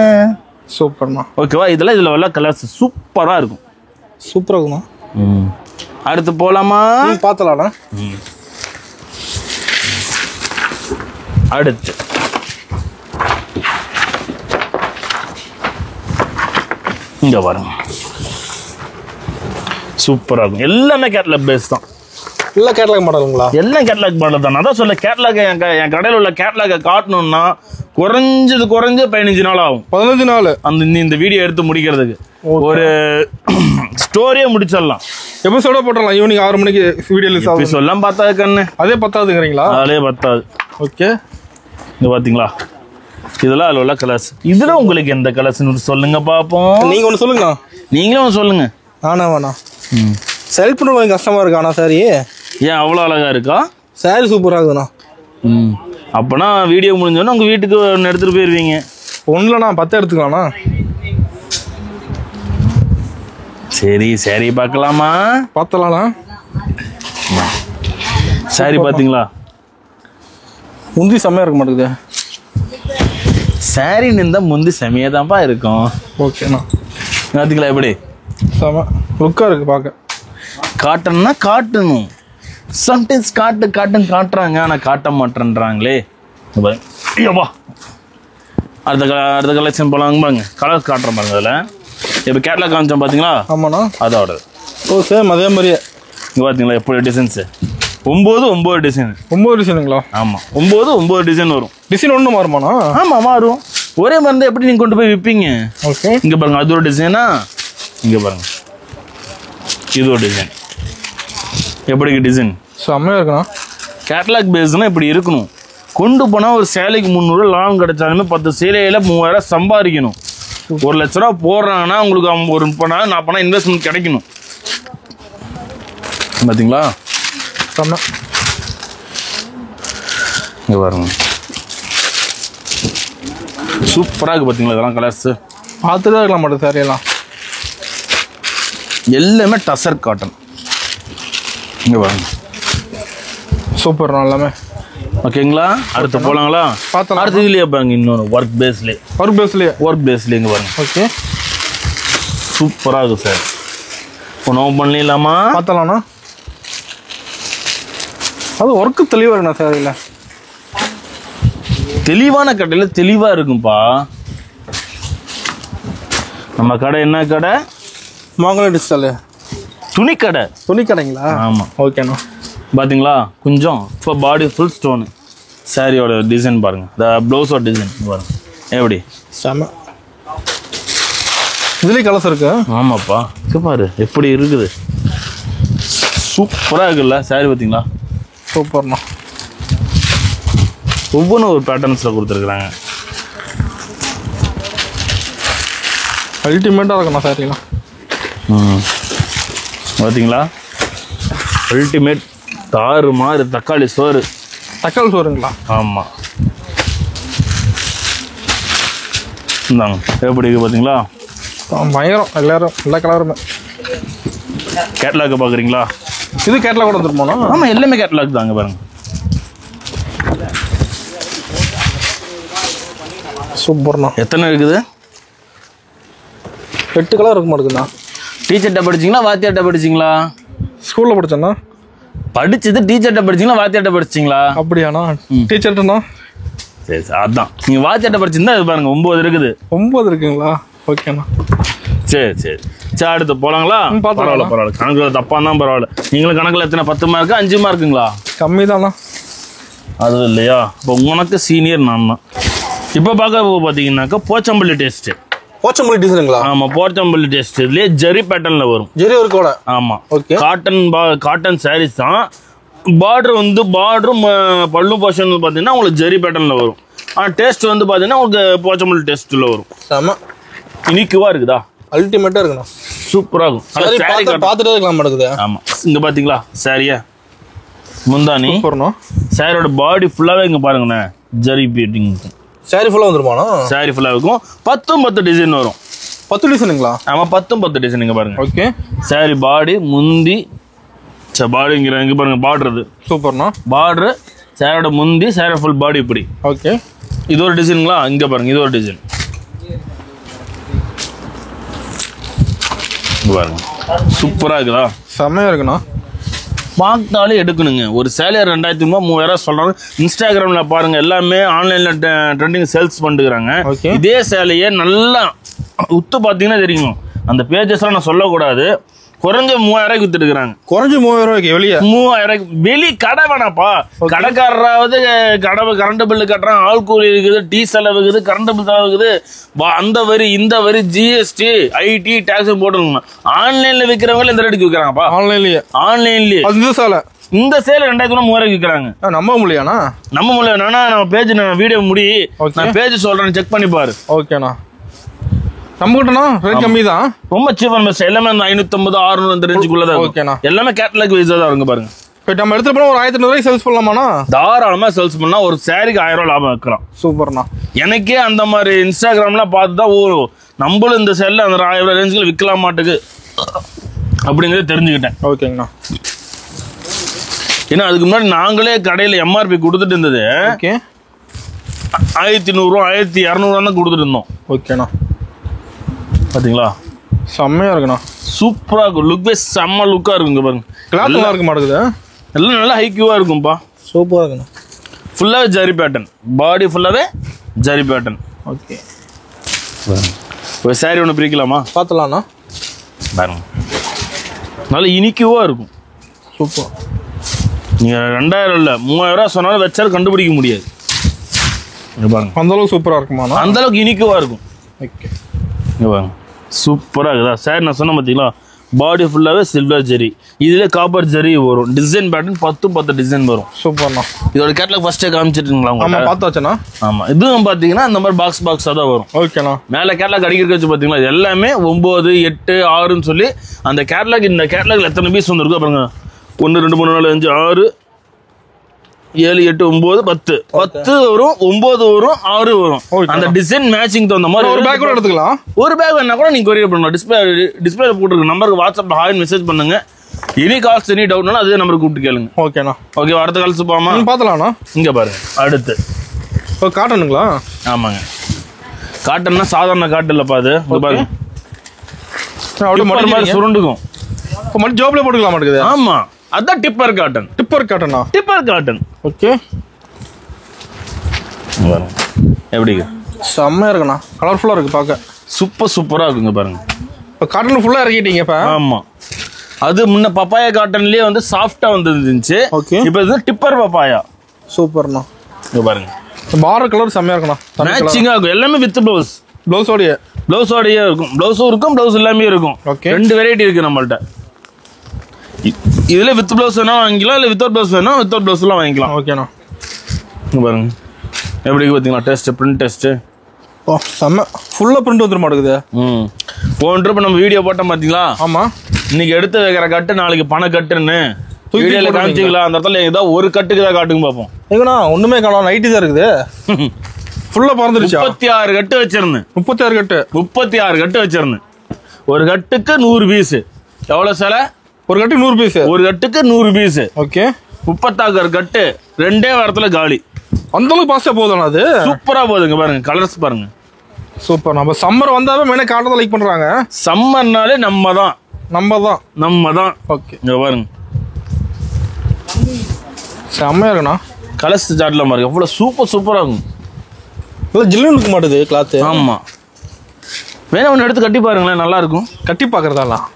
சூப்பர்ண்ணா. ஓகேவா? இதுல உள்ள கலர்ஸ் சூப்பரா இருக்கும். சூப்பரா இருக்குண்ணா. அடுத்து போலாமா? பார்த்தலாம்ண்ணா. அடுத்து இங்க பாருங்க. சூப்பரா இருக்கும். எல்லாமே கேட்லாக் பேஸ் தான். எல்லாம் கேட்லாக் மாடலுங்களா? எல்லாம் கேட்லாக் மாடல் தான். அதான் சொல்ல, கேட்லாக் என் கடையில் உள்ள கேட்லாக காட்டணும்னா குறைஞ்சு 15 நாள் ஆகும். 15 நாள் இந்த வீடியோ எடுத்து முடிக்கிறதுக்கு. ஒரு ஸ்டோரியே முடிச்சிடலாம். எபிசோட போட்டலாம். ஈவினிங் 6 மணிக்கு வீடியோ ரிலீஸ் ஆகும். எபிசோட்லாம் பார்த்தாது கண்ணு. அதே பத்தாதுங்கிறீங்களா? அதே பத்தாது. ஓகே. இங்க பாத்தீங்களா? இதெல்லாம் அதில் உள்ள கலர்ஸ். இதுல உங்களுக்கு எந்த கலர்ஸ்னு சொல்லுங்க பாப்போம். நீங்க ஒன்று சொல்லுங்கண்ணா. நீங்களும் ஒன்று சொல்லுங்க. வேணா செலக்ட் பண்ண கொஞ்சம் கஷ்டமா இருக்கு. ஆனா சரி, ஏன் அவ்வளோ அழகா இருக்கா? சாரி சூப்பராக இருக்குதுண்ணா. அப்போனா வீடியோ முடிஞ்சோன்னா உங்கள் வீட்டுக்கு ஒன்று எடுத்துகிட்டு போயிடுவீங்க. ஒன்றுலண்ணா 10 எடுத்துக்கலாம்ண்ணா. சரி சரி பார்க்கலாமா? பார்த்தலாம்ண்ணா. சாரி பார்த்தீங்களா? முந்தி செம்மையாக இருக்க மாட்டேங்குது. சாரி நின்றா முந்தி செம்மையாக தான்ப்பா இருக்கும். ஓகேண்ணா. பார்த்தீங்களா எப்படி செம்ம லுக்காக இருக்குது பார்க்க. காட்டன்னா காட்டணும். சம்டைம்ஸ் காட்டுறாங்க, ஆனால் காட்ட மாட்டேன்றாங்களே. ஐயோப்பா, அடுத்த கலெக்ஷன் போகலாங்க பாருங்க. கலர்ஸ் காட்டுறேன் பாருங்க. அதில் இப்போ கேட்லாக் காமிச்சோம் பார்த்தீங்களா? ஆமாண்ணா. அதோட சேம் அதே மாதிரியே இங்கே பார்த்தீங்களா எப்படி டிசைன்ஸு? 9 டிசைன். 9 டிசைனுங்களா? ஆமாம், 9 டிசைன் வரும். டிசைன் ஒன்று மாறுமாண்ணா? ஆமாம் மாறும். ஒரே மருந்து எப்படி நீங்கள் கொண்டு போய் விற்பீங்க? ஓகே. இங்கே பாருங்க, அது ஒரு டிசைனா. இங்கே பாருங்க, இது ஒரு டிசைன். எப்படி டிசைன் செம்மையாக இருக்குண்ணா. கேட்லாக் பேஸ்னால் இப்படி இருக்கணும். கொண்டு போனால் ஒரு சேலைக்கு 300 லாபம் கிடைச்சாலுமே 10 சேலையில் 3000 சம்பாதிக்கணும். 1 லட்ச ரூபா போடுறாங்கன்னா உங்களுக்கு ஒரு 40 இன்வெஸ்ட்மெண்ட் கிடைக்கணும். பார்த்தீங்களா? செம்ம. இங்கே பாருங்க, சூப்பராக இருக்குது. பார்த்தீங்களா? இதெல்லாம் கலர்ஸு பார்த்துதான் இருக்கலாம் மாட்டேன். சாரியெல்லாம் எல்லாமே டசர் காட்டன். இங்கே பாருங்க, சூப்பர் எல்லாமே. ஓகேங்களா? அடுத்து போகலாங்களா? பார்த்தலாம். அடுத்து இதுலேயே பாருங்க, இன்னொன்று ஒர்க் பேஸ்லேயே. ஒர்க் பேஸ்லேயே இங்கே பாருங்க. ஓகே. சூப்பராக இருக்கும் சார். ஒன்று ஓப்பன் பண்ணிடலாமா? பார்த்தலாம்ண்ணா. அது ஒர்க்கு தெளிவாக இருக்குண்ணா சார். இல்லை தெளிவான கடையில் தெளிவாக இருக்கும்பா. நம்ம கடை என்ன கடை? மாங்கல டிஸ்டாலு துணி கடை. துணி கடைங்களா? ஆமாம். ஓகேண்ணா. பார்த்தீங்களா? கொஞ்சம் இப்போ பாடி ஃபுல் ஸ்டோனு. சாரியோட டிசைன் பாருங்கள். இந்த ப்ளவுஸோட டிசைன் பாருங்கள் எப்படி செம. இதுலேயும் கலர்ஸ் இருக்கு. ஆமாப்பா, இது பாரு எப்படி இருக்குது. சூப்பராக இருக்குல்ல சாரி? பார்த்தீங்களா? சூப்பர்ண்ணா. ஒவ்வொன்றும் ஒரு பேட்டர்ன்ஸில் கொடுத்துருக்குறாங்க. அல்டிமேட்டாக இருக்குண்ணா சாரிலாம். பார்த்தீங்களா? அல்டிமேட் தாறு மாதிரி தக்காளி சோறு. தக்காளி சோறுங்களா? ஆமாம். இந்தாங்க எப்படி இருக்குது பார்த்தீங்களா? பயங்கரம். எல்லா கலருமே. கேட்லாக் பார்க்குறீங்களா? இது கேட்லாக் கூட வந்துருமாண்ணா? ஆமாம், எல்லாமே கேட்லாக் தாங்க. பாருங்க, சூப்பர்ண்ணா. எத்தனை இருக்குது? 8 கலர் இருக்க மாட்டேங்குதுண்ணா. டீச்சர்கிட்ட படிச்சிங்களா வாத்தியார்கிட்ட படிச்சிங்களா? ஸ்கூலில் படித்தேண்ணா. படிச்சது டீச்சர்கிட்ட படிச்சிங்களா வாத்தியார்கிட்ட படிச்சிங்களா? அப்படியாண்ணா? டீச்சர்கிட்டண்ணா. சரி சார், அதான் நீங்கள் வாத்தியார்கிட்ட படிச்சிருந்தா இது பாருங்க 9 இருக்குது. 9 இருக்குங்களா? ஓகேண்ணா. சரி சரி சரி, அடுத்து போகலாங்களா? பரவாயில்ல. கணக்கில் தப்பாக தான் பரவாயில்ல. நீங்களும் கணக்கில் எத்தனை 10 மார்க்கு 5 மார்க்குங்களா? கம்மி தானா? அது இல்லையா? இப்போ உனக்கு சீனியர் நான் தான். இப்போ பார்க்க பார்த்தீங்கன்னாக்கா போச்சம்பள்ளி டேஸ்ட்டு. போச்சம்பள்ளி டிசைனுங்களா? ஆமாம், போச்சம்பள்ளி டேஸ்ட். இதுலேயே ஜரி பேட்டர்னில் வரும். ஜரி ஒரு கூட. ஆமாம். ஓகே. காட்டன் சாரீஸ் தான். பார்டரும் பல்லும் போர்ஷன் பார்த்தீங்கன்னா உங்களுக்கு ஜரி பேட்டர்னில் வரும். ஆனால் டேஸ்ட் வந்து பார்த்தீங்கன்னா உங்களுக்கு போச்சம்பள்ளி டேஸ்ட்டில் வரும். செம இனிக்குவா இருக்குதா? அல்டிமேட்டாக இருக்குண்ணா. சூப்பராக இருக்கும். பார்த்துட்டே இருக்கலாம் மாட்டேங்குது. ஆமாம், இங்கே பார்த்தீங்களா சாரியா? முந்தானி. சூப்பர்ண்ணா. சாரியோட பாடி ஃபுல்லாகவே இங்கே பாருங்கண்ணே ஜரி பீட்டிங். சாரி ஃபுல்லாக வந்துருமாண்ணா? சாரி ஃபுல்லாக இருக்கும். 10 டிசைன் வரும். 10 டிசைனுங்களா? ஆமாம், 10 டிசைன். இங்கே பாருங்க. ஓகே. சாரி பாடி முந்தி பாடிங்கிற இங்கே பாருங்க. பார்டர் சூப்பர்ண்ணா. பார்டரு சாரோட முந்தி சாரோட ஃபுல் பாடி இப்படி. ஓகே. இது ஒரு டிசைனுங்களா? இங்கே பாருங்க, இது ஒரு டிசைன். இங்கே பாருங்க, சூப்பராக இருக்குதா? செம்மையாக இருக்குண்ணா. பார்த்தாலே எடுக்கணுங்க. ஒரு சேலையை 2500 3000 சொல்கிறாங்க. இன்ஸ்டாகிராமில் பாருங்கள், எல்லாமே ஆன்லைனில் ட்ரெண்டிங் சேல்ஸ் பண்ணிட்டுக்கிறாங்க. இதே சேலையை நல்லா உத்து பார்த்தீங்கன்னா தெரியும். அந்த பேஜஸ்லாம் நான் சொல்லக்கூடாது. குறைஞ்ச 3000 வித்துட்டுருக்காங்க. குறைஞ்ச 3000 வெளியே 3000 வெளி கடை வேணாப்பா. கடைக்காரராவது கரண்ட் பில்லு கட்டுறான், ஆள் கூலி இருக்குது, டீ செலவு இருக்குது, கரண்ட் பில் செலவு இருக்குது, அந்த வரி இந்த வரி ஜிஎஸ்டி ஐடி டாக்ஸ் போட்டுருங்க. ஆன்லைன்ல விற்கிறவங்க இந்த ரேட்டுக்கு விற்கிறாங்கப்பா. ஆன்லைன்லயே இந்த சேலை 2500 3000 விற்கிறாங்க. நம்ப முடியாண்ணா? நம்ப முடியல. நான் பேஜ் வீடியோ முடி நான் பேஜ் சொல்றேன், செக் பண்ணி பாரு. ஓகேண்ணா. நம்மகிட்டனா ரேட் கம்மி தான். ரொம்ப சீப் அண்ட் பெஸ்ட். எல்லாமே 550 600 அந்த ரேஞ்சுக்குள்ள தான். ஓகேண்ணா. எல்லாமே கேட்டலாக் வைஸா தான் இருக்கு பாருங்க. நம்ம எடுத்து போனா ஒரு 1500 ரூபாய்க்கு சேல்ஸ் பண்ணலாமாண்ணா? தாராளமா சேல்ஸ் பண்ணா ஒரு சாரிக்கு 1000 ரூபாய் லாபம் வைக்கலாம். சூப்பர்ண்ணா. எனக்கே அந்த மாதிரி இன்ஸ்டாகிராம்லாம் பார்த்து தான் நம்மளும் இந்த செல்ல அந்த 1000 ரூபாய் ரேஞ்சுக்கு விற்கலாம் மாட்டுக்கு அப்படிங்கிறத தெரிஞ்சுக்கிட்டேன். ஓகேங்கண்ணா. ஏன்னா அதுக்கு முன்னாடி நாங்களே கடையில் எம்ஆர்பி கொடுத்துட்டு இருந்தது. ஓகே. 1100 1200 தான் கொடுத்துட்டு இருந்தோம். ஓகேண்ணா. பாத்தீங்களா செம்மையா இருக்குண்ணா. சூப்பரா இருக்கும். லுக் வைஸ் செம்ம லுக்கா இருக்குங்க பாருங்க. கிளாத் நல்லா இருக்க மாட்டேங்குது. எல்லாம் நல்லா ஹைக்யூவா இருக்கும்பா. சூப்பரா இருக்குண்ணா. ஃபுல்லாவே ஜரி பேட்டர்ன். பாடி ஃபுல்லாவே ஜரி பேட்டர்ன். ஓகே. ஒரு சாரி ஒன்று பிரிக்கலாமா? பார்த்துலாம்ண்ணா. பாருங்க நல்லா இனிக்குவா இருக்கும். சூப்பர். நீங்க 2000 இல்ல 3000 ரூபாய் சொன்னாலும் வச்சாலும் கண்டுபிடிக்க முடியாது. பாருங்க அந்த அளவுக்கு சூப்பரா இருக்குமாண்ணா? அந்த அளவுக்கு இனிக்குவா இருக்கும். ஓகே. பாருங்க சூப்பரா இருக்குதா சாரி. நான் சொன்ன பார்த்தீங்களா பாடி ஃபுல்லாவே சில்வர் ஜெரி, இதுல காப்பர் ஜெரி வரும். டிசைன் பேட்டர்ன் 10 டிசைன் வரும். சூப்பர்ண்ணா. இதோட கேட்டலாக் ஃபர்ஸ்டே காமிச்சிட்டுங்களா? ஆமா பார்த்தாச்சுண்ணா. ஆமா இதுவும் பாத்தீங்கன்னா இந்த மாதிரி பாக்ஸா தான் வரும். ஓகேண்ணா. மேல கேட்டலாக் அடிக்கிறதுக்கு வச்சு பாத்தீங்களா இது எல்லாமே 9 8 6ன்னு சொல்லி அந்த கேட்டலாக். இந்த கேட்டலாக்ல எத்தனை பீஸ் வந்துருக்கோ பாருங்க. 1 2 3 4 5 6 7 8 9 10 10 வரும், 9 வரும், 6 வரும். அந்த டிசைன் மேட்சிங் தகுந்த மாதிரி ஒரு பேக் கூட எடுத்துக்கலாம். ஒரு பேக் வேணா கூட நீங்க கொரியர் பண்ணலாம். டிஸ்பிளே போட்டுருக்க நம்பருக்கு வாட்ஸ்அப்ல ஹாய் மெசேஜ் பண்ணுங்க. எனி கால்ஸ் எனி டவுட்னாலும் அதே நம்பருக்கு கூப்பிட்டு கேளுங்க. ஓகேண்ணா. ஓகே அடுத்த கால்ஸ் போமா பார்த்துலாம்ண்ணா. இங்க பாருங்க அடுத்து காட்டனுங்களா? ஆமாங்க காட்டன்னா சாதாரண காட்டு இல்லப்பா அது. பாருங்க அப்படியே மாதிரி சுருண்டுக்கும். மட்டும் ஜோப்ல போட்டுக்கலாம் மாட்டேங்குது. ஆமா அதான் டிப்பர் காட்டன். டிப்பர் காட்டனா? Tipper cotton. ஓகே. எப்படி செம்மையா இருக்குண்ணா. கலர்ஃபுல்லா இருக்கு பார்க்க. சூப்பரா இருக்குங்க பாருங்க. இப்போ காட்டன் ஃபுல்லா இறக்கிட்டீங்க இப்ப? ஆமா அது முன்ன பப்பாயா காட்டன்லயே வந்து சாஃப்டா வந்துருந்துச்சு. ஓகே. இப்போ இது டிப்பர் பப்பாயா. சூப்பர்ண்ணா. இங்க பாருங்க பார்டர் கலர் செம்மையா இருக்குண்ணா. மேட்சிங்கா இருக்கும். எல்லாமே வித் ப்ளவுஸ். ப்ளவுஸோடயே இருக்கும். ப்ளவுஸும் இருக்கும், ப்ளவுஸ் எல்லாமே இருக்கும். ஓகே. 2 வெரைட்டி இருக்கு நம்மள்ட்ட. இதுல வித் ப்ளவுஸ் வேணா வாங்கிக்கலாம், இல்ல வித்தவுட் ப்ளவுஸ் வேணா வித்தவுட் ப்ளவுஸ் எல்லாம் வாங்கிக்கலாம். ஓகேண்ணா. பாருங்க எப்படி பாத்தீங்களா டெஸ்ட் பிரிண்ட் டெஸ்ட். செம்ம ஃபுல்லா பிரிண்ட் வந்துட மாட்டேங்குது. போன ட்ரிப் நம்ம வீடியோ போட்டோம் பாத்தீங்களா? ஆமா. இன்னைக்கு எடுத்து வைக்கிற கட்டு நாளைக்கு பண கட்டுன்னு வீடியோல காமிச்சிங்களா? அந்த இடத்துல ஏதாவது ஒரு கட்டுக்கு தான் காட்டுங்க பாப்போம். எங்கண்ணா ஒண்ணுமே காணோம். நைட்டி தான் இருக்குது. ஃபுல்லா பறந்துருச்சு. 36 கட்டு வச்சிருந்தேன். 36 கட்டு. 36 கட்டு வச்சிருந்தேன். ஒரு கட்டுக்கு 100 பீஸ். எவ்வளவு சார்? ஒரு கட்டு 100 பீஸ். ஒரு கட்டுக்கு 100 பீஸ். ஓகே. 36 கட்டு 2 வாரத்துல காலி. அந்த அளவுக்கு பாஸ்டா போகுதுண்ணா அது. சூப்பரா போகுதுங்க பாருங்க. கலர்ஸ் பாருங்க சூப்பர். நம்ம சம்மர் வந்தாவே மெயினா காட்டன் லைக் பண்றாங்க. சம்மர்னாலே நம்ம தான். ஓகே. இங்க பாருங்க செம்மையா இருக்குண்ணா. கலர்ஸ் சாட்ல பாருங்க எவ்வளவு சூப்பரா இருக்கும். இல்லை ஜில்லுன்னு இருக்க மாட்டுது கிளாத்து. ஆமா வேணா ஒன்று எடுத்து கட்டி பாருங்களேன் நல்லா இருக்கும். கட்டி பார்க்கறதாலாம்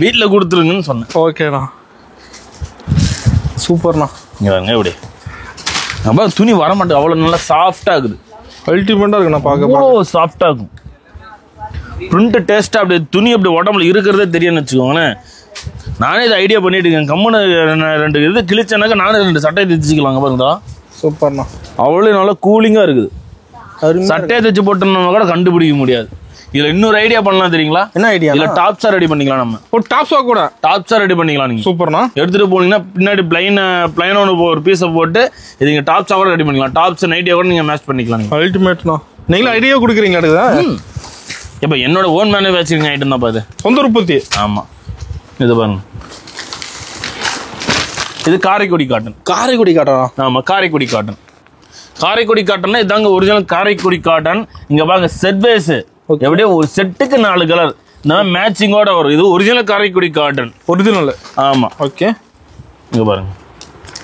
வீட்டில் கொடுத்துருங்கன்னு சொன்னேன். ஓகேண்ணா. சூப்பர்ண்ணா. இங்கே பாருங்க எப்படி நம்ம துணி வர மாட்டேன். அவ்வளோ நல்லா சாஃப்டாக இருக்குது. அல்டிமேட்டாக இருக்குண்ணா பார்க்க. ஓ சாஃப்டாக இருக்கும். பிரிண்ட் டேஸ்ட்டாக அப்படி துணி அப்படி உடம்புல இருக்கிறதே தெரியும்னு வச்சுக்கோங்களேன். நானே இதை ஐடியா பண்ணிட்டு இருக்கேன். கம்முன்னு 2 இது கிழிச்சனாக்கா நானே 2 சட்டையை தைச்சிக்கலாங்க பாருங்கடா. சூப்பர்ண்ணா. அவ்வளோ நல்லா கூலிங்காக இருக்குது. சட்டையை தைச்சு போட்டோம்னா கூட கண்டுபிடிக்க முடியாது. இதுல இன்னொரு ஐடியா பண்ணலாம் தெரியுங்களா? என்ன ஐடியா? இல்ல டாப்ஸா ரெடி பண்ணிக்கலாம். நம்ம ஒரு டாப்ஸா ரெடி பண்ணிக்கலாம். நீங்க சூப்பர்ண்ணா. எடுத்துட்டு போனீங்கன்னா பின்னாடி பிளைன் ஒரு பீஸை போட்டு இதுங்க டாப்ஸா கூட ரெடி பண்ணிக்கலாம். டாப்ஸ் நைட்டியா கூட நீங்க மேட்ச் பண்ணிக்கலாம். அல்டிமேட்ண்ணா. நீங்களும் ஐடியா கொடுக்குறீங்களா? இப்ப என்னோட ஓன் மேனுஃபேக்சரிங் ஐட்டம் தான் பாது. சொந்த உற்பத்தி. ஆமா இது பாருங்க. இது காரைக்குடி காட்டன். காரைக்குடி காட்டனா? ஆமா காரைக்குடி காட்டன். காரைக்குடி காட்டன்னா இதாங்க ஒரிஜினல் காரைக்குடி காட்டன். இங்க பாருங்க செட் பேஸ் எப்படியே ஒரு செட்டுக்கு 4 கலர் இந்த மேட்சிங்கோட வரும். இது ஒரிஜினல் காரைக்குடி காட்டன். ஒரிஜினல். ஆமா. ஓகே. இங்க பாருங்க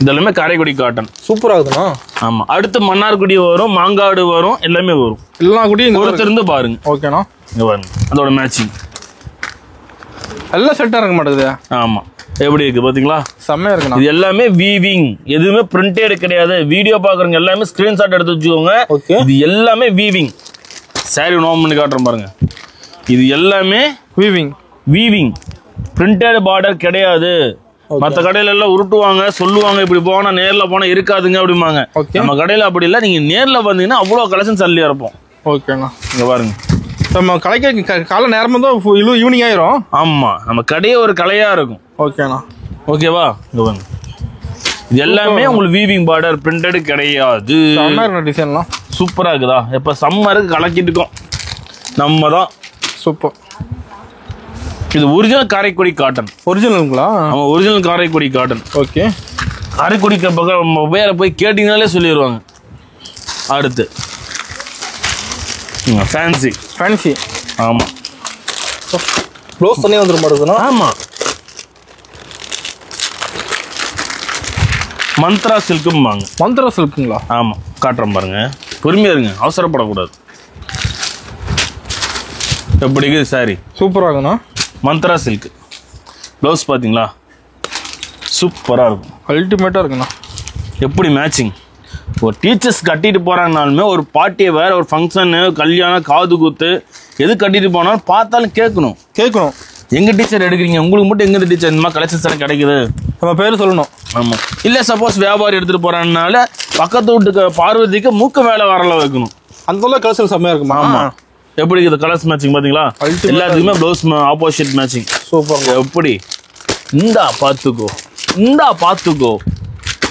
இதெல்லாமே காரைக்குடி காட்டன். சூப்பரா இருக்குண்ணா. ஆமா அடுத்து மன்னார்குடி வரும், மாங்காடு வரும், எல்லாமே வரும். எல்லா குடியும் ஒருத்தருந்து பாருங்க. ஓகேண்ணா. இங்க பாருங்க அதோட மேட்சிங் எல்லாம் செட்டா இருக்க மாட்டேங்குது. ஆமா எப்படி இருக்கு பாத்தீங்களா? செம்மையா இருக்குண்ணா. இது எல்லாமே வீவிங், எதுவுமே பிரிண்டட் கிடையாது. வீடியோ பாக்குறவங்க எல்லாமே ஸ்கிரீன்ஷாட் எடுத்து வச்சுக்கோங்க. இது எல்லாமே வீவிங். சாரி நோம் பண்ணி காட்டுறேன் பாருங்க. இது எல்லாமே வீவிங் பிரிண்டட் பார்டர் கிடையாது. மற்ற கடையில எல்லாம் உருட்டுவாங்க, சொல்லுவாங்க இப்படி போனா நேர்ல போனா இருக்காதுங்க அப்படிம்பாங்க. நம்ம கடையில அப்படி இல்லை. நீங்க நேர்ல வந்தீங்கன்னா அவ்வளவு கலெக்ஷன் சல்லியா இருப்போம். ஓகேண்ணா. இங்க பாருங்க நம்ம கலைக்க காலை நேரமா தான் ஈவினிங் ஆயிரும். ஆமா நம்ம கடையே ஒரு கலையா இருக்கும். ஓகேண்ணா. ஓகேவா? இங்க பாருங்க. இது எல்லாமே உங்களுக்கு வீவிங் பார்டர் பிரிண்டட் கிடையாது. டிசைன்லாம் சூப்பரா இருக்குதா? எப்ப சம்மருக்கு கலக்கிட்டு இருக்கோம் நம்ம தான். சூப்பர். இது ஒரிஜினல் காரைக்குடி காட்டன். ஒரிஜினலுங்களா? ஆமா, original Karaikudi cotton. Okay. Karaikudi பக்கம் மொபைலை போய் கேட்டீங்கனாலே சொல்லிடுவாங்க. அடுத்து ஃபேன்சி. ஃபேன்சி. ஆமா, ப்ளவுஸ் தனியாக வந்துட மாட்டேங்குதுண்ணா. ஆமா. மந்த்ரா சில்க்கும் வாங்க. மந்த்ரா சில்க்குங்களா? ஆமா, காட்டுறேன் பாருங்க. பொறுமையா இருங்க, அவசரப்படக்கூடாது. எப்படி இருக்குது சாரி? சூப்பராக இருக்குண்ணா. மந்த்ரா சில்க். ப்ளவுஸ் பார்த்தீங்களா? சூப்பராக இருக்கும். அல்டிமேட்டாக இருக்குண்ணா. எப்படி மேட்சிங்? ஒரு டீச்சர்ஸ் கட்டிட்டு போகிறாங்கனாலுமே ஒரு பார்ட்டியை வேறு ஒரு ஃபங்க்ஷனு, கல்யாணம், காது குத்து எது கட்டிட்டு போனாலும் பார்த்தாலும் கேட்கணும். எங்கள் டீச்சர் எடுக்கிறீங்க, உங்களுக்கு மட்டும் எங்கே டீச்சர் இந்த மாதிரி கலெக்ஷன்ஸ் எல்லாம் கிடைக்குது, நம்ம பேர் சொல்லணும். ஆமாம். இல்லை சப்போஸ் வியாபாரி எடுத்துகிட்டு போகிறாங்கனால பக்கத்து வீட்டுக்கு பார்வதிக்கு மூக்க வேலை வரல வைக்கணும். அந்த கலெக்ஷன் செம்மையாக இருக்குமா? ஆமாம். எப்படி இருக்குது கலர்ஸ் மேட்சிங் பார்த்தீங்களா? எல்லாத்துக்குமே ப்ளவுஸ் ஆப்போசிட் மேட்சிங். சூப்பர். எப்படி? இந்தா பார்த்துக்கோ, இந்தா பார்த்துக்கோ.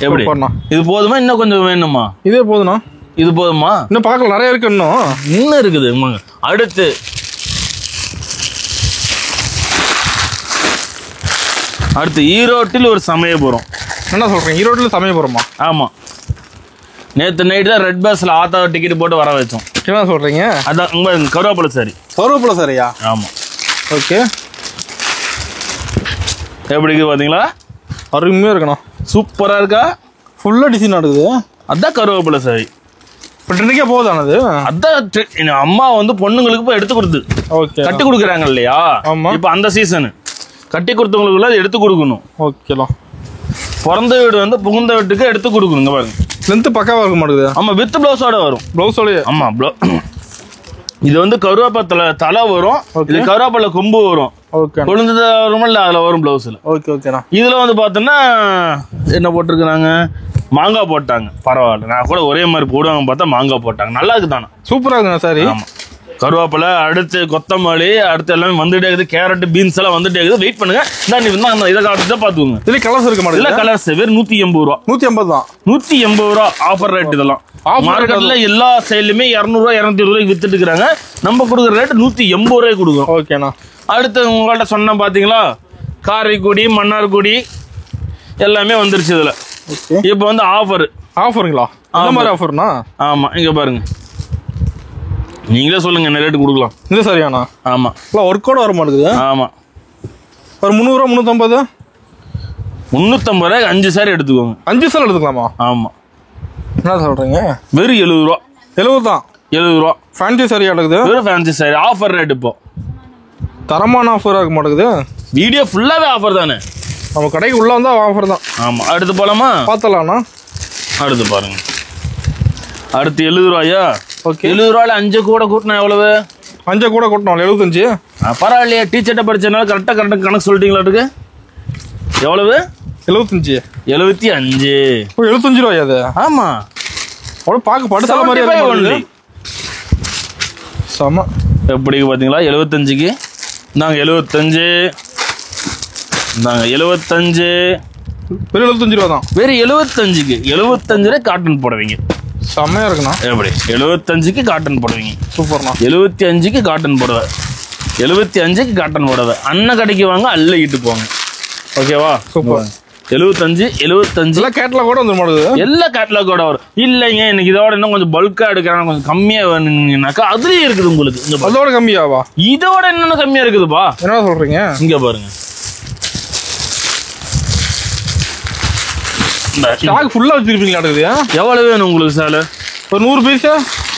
எப்படி? இது போதுமா இன்னும் கொஞ்சம் வேணுமா? இதே போதுண்ணா. இது போதுமா? இன்னும் பார்க்கல, நிறைய இருக்கு. இன்னும் இருக்குது. அடுத்து ஈரோட்டில் ஒரு சமயபுரம். என்ன சொல்றீங்க? ஈரோட்டில் சமயபுரமா? ஆமா, நேற்று நைட்டு தான் ரெட் பஸ்ல ஆத்தா டிக்கெட் போட்டு வர வச்சோம். என்ன சொல்றீங்க? அதான் கருவேப்பிலை சாரி. கருவேப்பிலை சாரியா? ஆமா. ஓகே. எப்படி இருக்குது பாத்தீங்களா? அருமையாக இருக்கணும். சூப்பரா இருக்கா? ஃபுல்லா டிசைன் நடக்குது. அதான் கருவேப்பிலை சாரி. இப்போ ட்ரெண்டிங்கே போகுதானது? அதான் அம்மா பொண்ணுங்களுக்கு போய் எடுத்து கொடுத்து கட்டி கொடுக்குறாங்க இல்லையா? இப்போ அந்த சீசனு கட்டி கொடுத்தவங்களுக்கு எடுத்து கொடுக்கணும். ஓகேலா. பிறந்த வீடு புகுந்த வீட்டுக்கு எடுத்து கொடுக்கணுங்க பாருங்க. லென்த் பக்காவா இருக்க மாட்டேங்குது. ஆமா, வித் பிளவுஸோட வரும். பிளவுஸோட. ஆமா, இது கருவேப்பிலை தலை வரும். இது கருவேப்பிலை கொம்பு வரும். ஓகே. கொழுந்து வரும்ல, அதுல வரும் பிளவுஸ்ல. ஓகே ஓகேண்ணா. இதுல பாத்தோம்னா என்ன போட்டிருக்காங்க? மாங்காய் போட்டாங்க. பரவாயில்ல, நான் கூட ஒரே மாதிரி போடுவாங்க பார்த்தா மாங்காய் போட்டாங்க. நல்லா இருக்குதானே? சூப்பரா இருக்குண்ணா சாரி. ஆமா, கருவேப்பிலை, அடுத்து கொத்தமல்லி, அடுத்து எல்லாமே வந்துட்டே இருக்குது. கேரட், பீன்ஸ் எல்லாம் வந்துட்டே இருக்குது. வெயிட் பண்ணுங்க. இதை காட்டுதான் பாத்துக்கோங்க. இதுல கலர்ஸ் இருக்க மாட்டேங்குது. இல்ல கலர்ஸ் வெறும் 180 ரூபா. 180 தான். 180 ரூபா ஆஃபர் ரேட். இதெல்லாம் மார்க்கெட்ல எல்லா சைட்லயுமே 200 ரூபா 220 ரூபாய்க்கு வித்துட்டு இருக்காங்க. நம்ம கொடுக்குற ரேட் 180 ரூபாய்க்கு கொடுக்கும். ஓகேண்ணா. அடுத்து உங்கள்ட்ட சொன்ன பாத்தீங்களா, காரைக்குடி, மன்னார்குடி எல்லாமே வந்துருச்சு இதுல. இப்ப ஆஃபருங்களா? அந்த மாதிரி ஆஃபர்னா? ஆமா, இங்க பாருங்க, நீங்களே சொல்லுங்க என்ன ரேட் கொடுக்கலாம். இது சரியாண்ணா? ஆமா. ஒர்க்கோட வர மாட்டேங்குது. ஆமா, ஒரு 300 ரூபா 350 350 ரூபாய்க்கு 5 சாரி எடுத்துக்கோங்க. 5 சாரி எடுத்துக்கலாமா? ஆமா. என்ன சொல்றீங்க? வெறும் 70 ரூபா. 70 தான். 70 ரூபா. ஃபேன்சி சாரி எடுக்குது. வெறும் ஃபேன்சி சாரி ஆஃபர் ரேட். இப்போ தரமான ஆஃபர் இருக்க மாட்டேங்குது. வீடியோ ஃபுல்லாவே ஆஃபர் தானே. நம்ம கடைக்கு உள்ள வந்தா ஆஃபர் தான். ஆமா. அடுத்து போலாமா? பார்த்தலாம்ண்ணா. அடுத்து பாருங்க. அடுத்து 70 ரூபாயா? ஓகே. 70 ரூபாயில 5 கூட கூட்டினா எவ்வளவு? 5 கூட கூட்டணும் 75. பரவாயில்லையே, டீச்சர்ட்ட படிச்சனால கரெக்டா கணக்கு சொல்லிட்டீங்களா? எவ்வளவு? 75. 75. 75 ரூபாயா அது? ஆமா. அவ்வளோ பார்க்க படுத்த மாதிரி ஒன்லி. சம. எப்படி பாத்தீங்களா? 75க்கு நாங்க 75. நாங்க 75. வெறும் 75 ரூபா தான். வெறும் 75க்கு 75 காட்டன் போடுவீங்க. செம்மையா இருக்குண்ணா. எப்படி? 75க்கு காட்டன் போடுவீங்க. சூப்பர்ண்ணா. 75க்கு காட்டன் போடுவ. 75க்கு காட்டன் போடுவ. அண்ணன் கடைக்கு வாங்க, அள்ளிக்கிட்டு போங்க. ஓகேவா? சூப்பர். 75 எல்லாம் கேட்டலாக் கூட வந்து மாட்டேங்குது. எல்லா கேட்டலாகோட வரும். இல்லைங்க எனக்கு இதோட இன்னும் கொஞ்சம் பல்கா எடுக்கிறாங்க, கொஞ்சம் கம்மியா வேணுங்கனாக்கா அதுலயே இருக்குது உங்களுக்கு. அதோட கம்மியாவா? இதோட என்னென்ன கம்மியா இருக்குதுப்பா? என்ன சொல்றீங்க? இங்க பாருங்க, ஸ்டாக் ஃபுல்லா வச்சிருப்பீங்களா? எவ்வளவு வேணும் உங்களுக்கு சேலை? ஒரு 100 பீஸ்.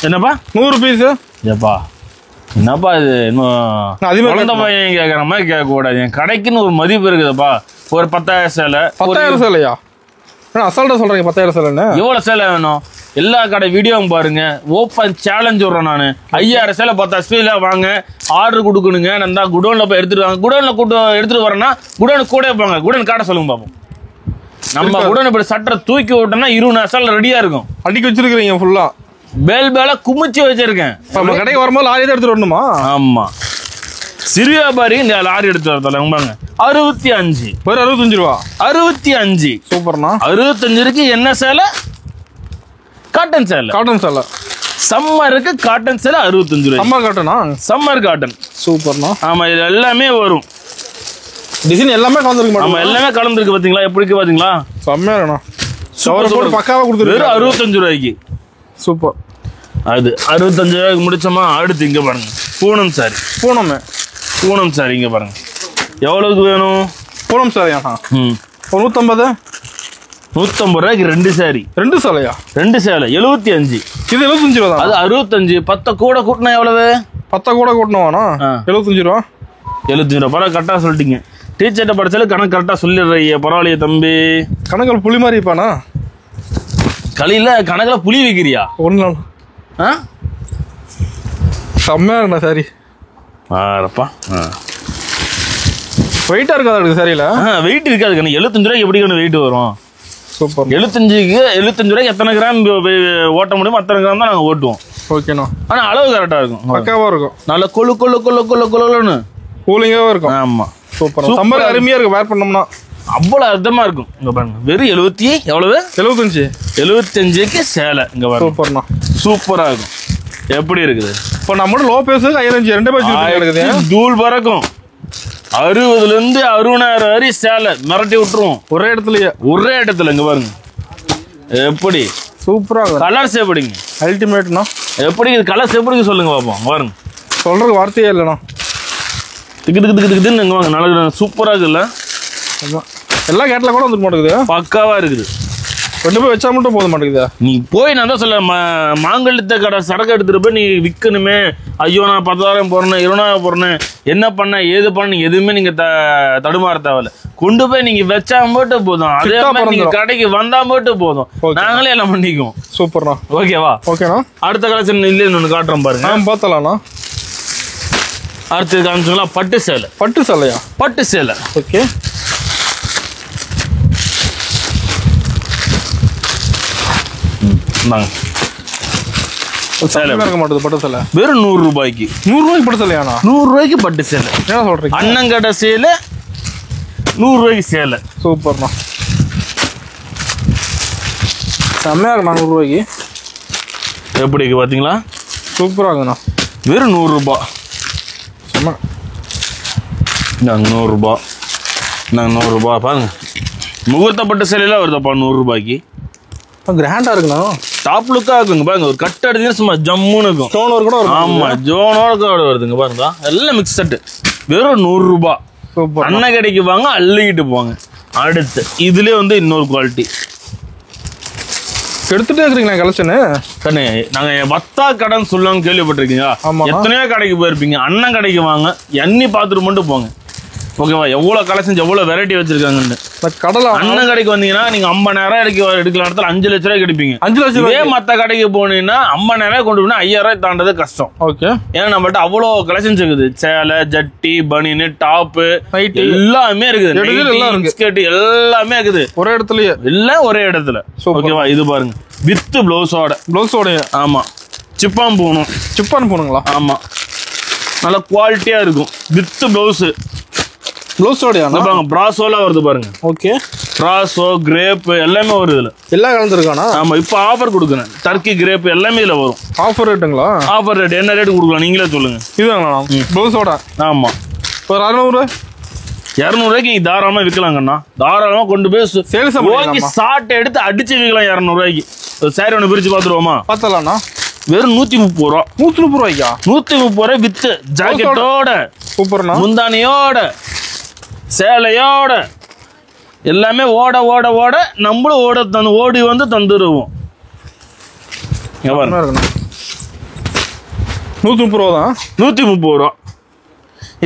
என்னப்பா 100 பீஸ்? ஏப்பா என்னப்பா இது இன்னும் குழந்தை பையன் கேட்கற மாதிரி கேட்க கூடாது. என் கடைக்குன்னு ஒரு மதிப்பு இருக்குதுப்பா. ஒரு 10,000 சேலை. 10,000 சேலையா? அசால்ட்டா சொல்றீங்க 10,000 சேலைன்னு. எவ்வளவு சேலை வேணும்? எல்லா கடை வீடியோவும் பாருங்க. ஓப்பன் சேலஞ்ச் விடுறேன் நான். 5000 சேலை 10,000 ஸ்பீல வாங்க, ஆர்டர் கொடுக்கணுங்க. நான் குடோன்ல போய் எடுத்துட்டு வாங்க. குடோன்ல எடுத்துட்டு வரேன்னா குடோனுக்கு கூட வைப்பாங்க. குடோன் காட்ட சொல்லுங்க பாப்போம். நம்ம குடோன் இப்படி சட்டை தூக்கி விட்டோம்னா 20 சேலை ரெடியா இருக்கும். அடிக்க வச்சிருக்கீங்க ஃபுல்லா. பேல குமிச்சு வச்சிருக்கேன். நம்ம கடைக்கு வரும்போது லாரி தான் எடுத்துட்டு வரணுமா? ஆமா. சிறு வியாபாரி இந்த லாரி எடுத்து வரதாங்க. 65. வெறும் 65 ரூபா. 65. சூப்பர்ண்ணா. 65 என்ன சேலை? காட்டன் சேலை. காட்டன் சேலை. சம்மருக்கு காட்டன் சேலை 65 ரூபாய். சம்மர் காட்டனா? Summer cotton. சூப்பர்ண்ணா. ஆமா, இது எல்லாமே வரும். டிசைன் எல்லாமே கலந்துருக்கு மேடம். ஆமா, எல்லாமே கலந்துருக்கு. பாத்தீங்களா எப்படி இருக்கு? பாத்தீங்களா செம்மையா இருக்குண்ணா. கவர் போட்டு பக்காவா கொடுத்துருக்கு. வெறும் 65 ரூபாய்க்கு. சூப்பர். அது 65 ரூபாய்க்கு முடிச்சோமா? அடுத்து இங்க பாருங்க, பூனம் சாரி. பூனம் சாரி இங்க பாருங்க. எவ்வளவுக்கு வேணும்? பூனம் சாரியாண்ணா? ஒரு 150. 150 ரூபாய்க்கு 2 சாரி. 2 சேலையா? 2 சேலை 75. இது 75 ரூபா. அது 65. 10 கூட கூட்டினா எவ்வளவு? 10 கூட கூட்டணும்னா 75 ரூபா. 75 ரூபா. பரவாயில்ல, கரெக்டா சொல்லிட்டீங்க. டீச்சர்ட்ட படிச்சாலும் கணக்கு கரெக்டா சொல்லிடுறீங்க. பரவாயில்லையே தம்பி. கணக்கில் புளி மாதிரி இருப்பானா? களியில கணக்குல புளி வைக்கிறியா? ஒண்ணு செம்மையா இருக்குண்ணா சாரி. ஆறப்பா. வெயிட்டா இருக்காது சாரியில? வெயிட் இருக்காது. 75 ரூபாய்க்கு எப்படி வெயிட் வரும்? சூப்பர். 75 ரூபாய்க்கு எத்தனை கிராம் ஓட்ட முடியும் அத்தனை கிராம் தான் நாங்க ஓட்டுவோம். ஓகேண்ணா. ஆனா அளவு கரெக்டா இருக்கும். பக்காவா இருக்கும். நல்ல கொழு கொழு கொழு கொழு கொழுன்னு கூலிங்காவும் இருக்கும். ஆமா, சூப்பர். சம்மர் அருமையா இருக்கு வேர் பண்ணோம்னா. அவ்வளவு அர்த்தமா இருக்கும். இங்க பாருங்க, வெறும் 70 எவ்வளவு? 75க்கு சேலை. இங்க பாருங்க, சூப்பர்ண்ணா. சூப்பரா இருக்கும். எப்படி இருக்குது? இப்போ நம்மளோட லோ பேஸ் ஹைரேஞ்ச் 2 பேஜ் இருக்குது. தூள் பறக்கும். 60ல இருந்து 60,000 வரை சேலை மிரட்டி விட்டுருவோம். ஒரே இடத்துல. இங்க பாருங்க எப்படி சூப்பரா இருக்கு. கலர்ஸ் எப்படிங்க? அல்டிமேட்னா. எப்படி கலர்ஸ் எப்படி சொல்லுங்க பாப்போம். பாருங்க, சொல்றதுக்கு வார்த்தையே இல்லைண்ணா. திக்கு வாங்க. நல்லா சூப்பரா இருக்குல்ல? எல்லா கேட்ல கூட வந்துட்டு மாட்டேங்குது. பக்காவா இருக்குது. 2 போய் வச்சா மட்டும் போத மாட்டேங்குதா? நீ போய் நான் தான் சொல்ல, மாங்கல்யத்தை கடை சரக்கு எடுத்துட்டு போய் நீ விற்கணுமே. ஐயோ, நான் 10,000 போறேன், 20,000 போறேன், என்ன பண்ண ஏது பண்ண எதுவுமே நீங்க தடுமாற தேவையில்ல. கொண்டு போய் நீங்க வச்சா மட்டும் போதும். அதே மாதிரி நீங்க கடைக்கு வந்தா மட்டும் போதும். நாங்களே எல்லாம் பண்ணிக்குவோம். சூப்பர்ண்ணா. ஓகேவா? ஓகேண்ணா. அடுத்த கலெக்ஷன் இல்லைன்னு ஒன்று காட்டுறோம் பாருங்க. பார்த்தலாம்ண்ணா. அடுத்து காமிச்சோங்களா? பட்டு சேலை. பட்டு சேலையா? பட்டு சேலை. ஓகே. சேலை இருக்க மாட்டேது. பட்டு சேலை வெறும் 100 ரூபாய்க்கு. 100 ரூபாய்க்கு பட்டு சேலையாண்ணா? 100 ரூபாய்க்கு பட்டு சேலை. என்ன சொல்றீங்க? அண்ணங்கடை சேலை 100 ரூபாய்க்கு சேலை. சூப்பர்ண்ணா. செம்மையா இருக்குண்ணா. 100 ரூபாய்க்கு எப்படி இருக்கு பாத்தீங்களா? சூப்பரா இருக்குண்ணா. வெறும் 100 ரூபாய். செம்ம. 100 ரூபாய். 100 ரூபாய் பாருங்க. முகூர்த்தப்பட்ட சேலையெல்லாம் வருதப்பா 100 ரூபாய்க்கு. கிராண்டா இருக்குண்ணா. டாப் லுக்கா இருக்குங்க பாருங்க. ஒரு கட் எடுத்தீங்கன்னா சும்மா ஜம்முன்னு இருக்கும். ஸ்டோன் ஒர்க் கூட வரும். ஆமா, ஜோனோட கூட வருதுங்க பாருங்க. எல்லாம் மிக்ஸ் செட். வெறும் 100 ரூபாய். சூப்பர். அண்ணன் கடைக்கு வாங்க, அள்ளிக்கிட்டு போங்க. அடுத்து இதுலயே இன்னொரு குவாலிட்டி எடுத்துட்டே இருக்கீங்களா கலெக்ஷனு? கண்ணே, நாங்க வத்தா கடைன்னு சொல்லுவாங்க, கேள்விப்பட்டிருக்கீங்க? எத்தனையோ கடைக்கு போயிருப்பீங்க. அண்ணன் கடைக்கு வாங்க, எண்ணி பார்த்துட்டு மட்டும் போங்க. ஓகேவா? எவ்வளவு கலெக்ஷன், எவ்வளவு வெரைட்டி வச்சிருக்காங்கன்னு. கடலை அண்ணன் கடைக்கு வந்தீங்கன்னா நீங்க 50,000 எடுக்கலாம் இடத்துல 5 லட்ச ரூபாய்க்கு எடுப்பீங்க. 5 லட்சம் இதே மத்த கடைக்கு போனீங்கன்னா 50,000 கொண்டு போனா 5,000 ரூபாய் தாண்டது கஷ்டம். ஓகே. ஏன்னா நம்மகிட்ட அவ்வளவு கலெக்ஷன்ஸ் இருக்குது. சேலை, ஜட்டி, பனியன், டாப் எல்லாமே இருக்குது. பிஸ்கட் எல்லாமே இருக்குது. ஒரே இடத்துலயே எல்லாம் ஒரே இடத்துல. ஓகேவா? இது பாருங்க, வித் பிளவுஸோட. ஆமா, சிப்பான் போகணுங்களா? ஆமா, நல்ல குவாலிட்டியா இருக்கும். With blouse. ப்ளவுஸோடயா? பிராசோலாம் வருது பாருங்க. ஓகே. பிராசோ, கிரேப் எல்லாமே வருது இதுல. எல்லாம் கலந்துருக்கானா? ஆமா, இப்போ ஆஃபர் கொடுக்குறேன். டர்க்கி கிரேப் எல்லாமே இதுல வரும். ஆஃபர் ரேட்டுங்களா? ஆஃபர் ரேட் என்ன ரேட் கொடுக்கலாம் நீங்களே சொல்லுங்க. இதுங்களா ப்ளவுஸோட? ஆமா, ஒரு 600 200 நீங்க தாராளமா விற்கலாங்கண்ணா. தாராளமா கொண்டு போய் ஷார்ட் எடுத்து அடிச்சு விற்கலாம் 200 ரூபாய்க்கு. சாரி ஒன்று பிரிச்சு பாத்துருவோமா? பார்த்தலாம்ண்ணா. வெறும் 130 ரூபா. 130 ரூபாய்க்கா? 130 ரூபாய் வித் ஜாக்கெட்டோட, சூப்பர்ண்ணா, முந்தானியோட, சேலையோட எல்லாமே ஓட ஓட ஓட நம்மளும் ஓடி வந்து தந்துருவோம். 130 ரூபா தான். 130 ரூபா.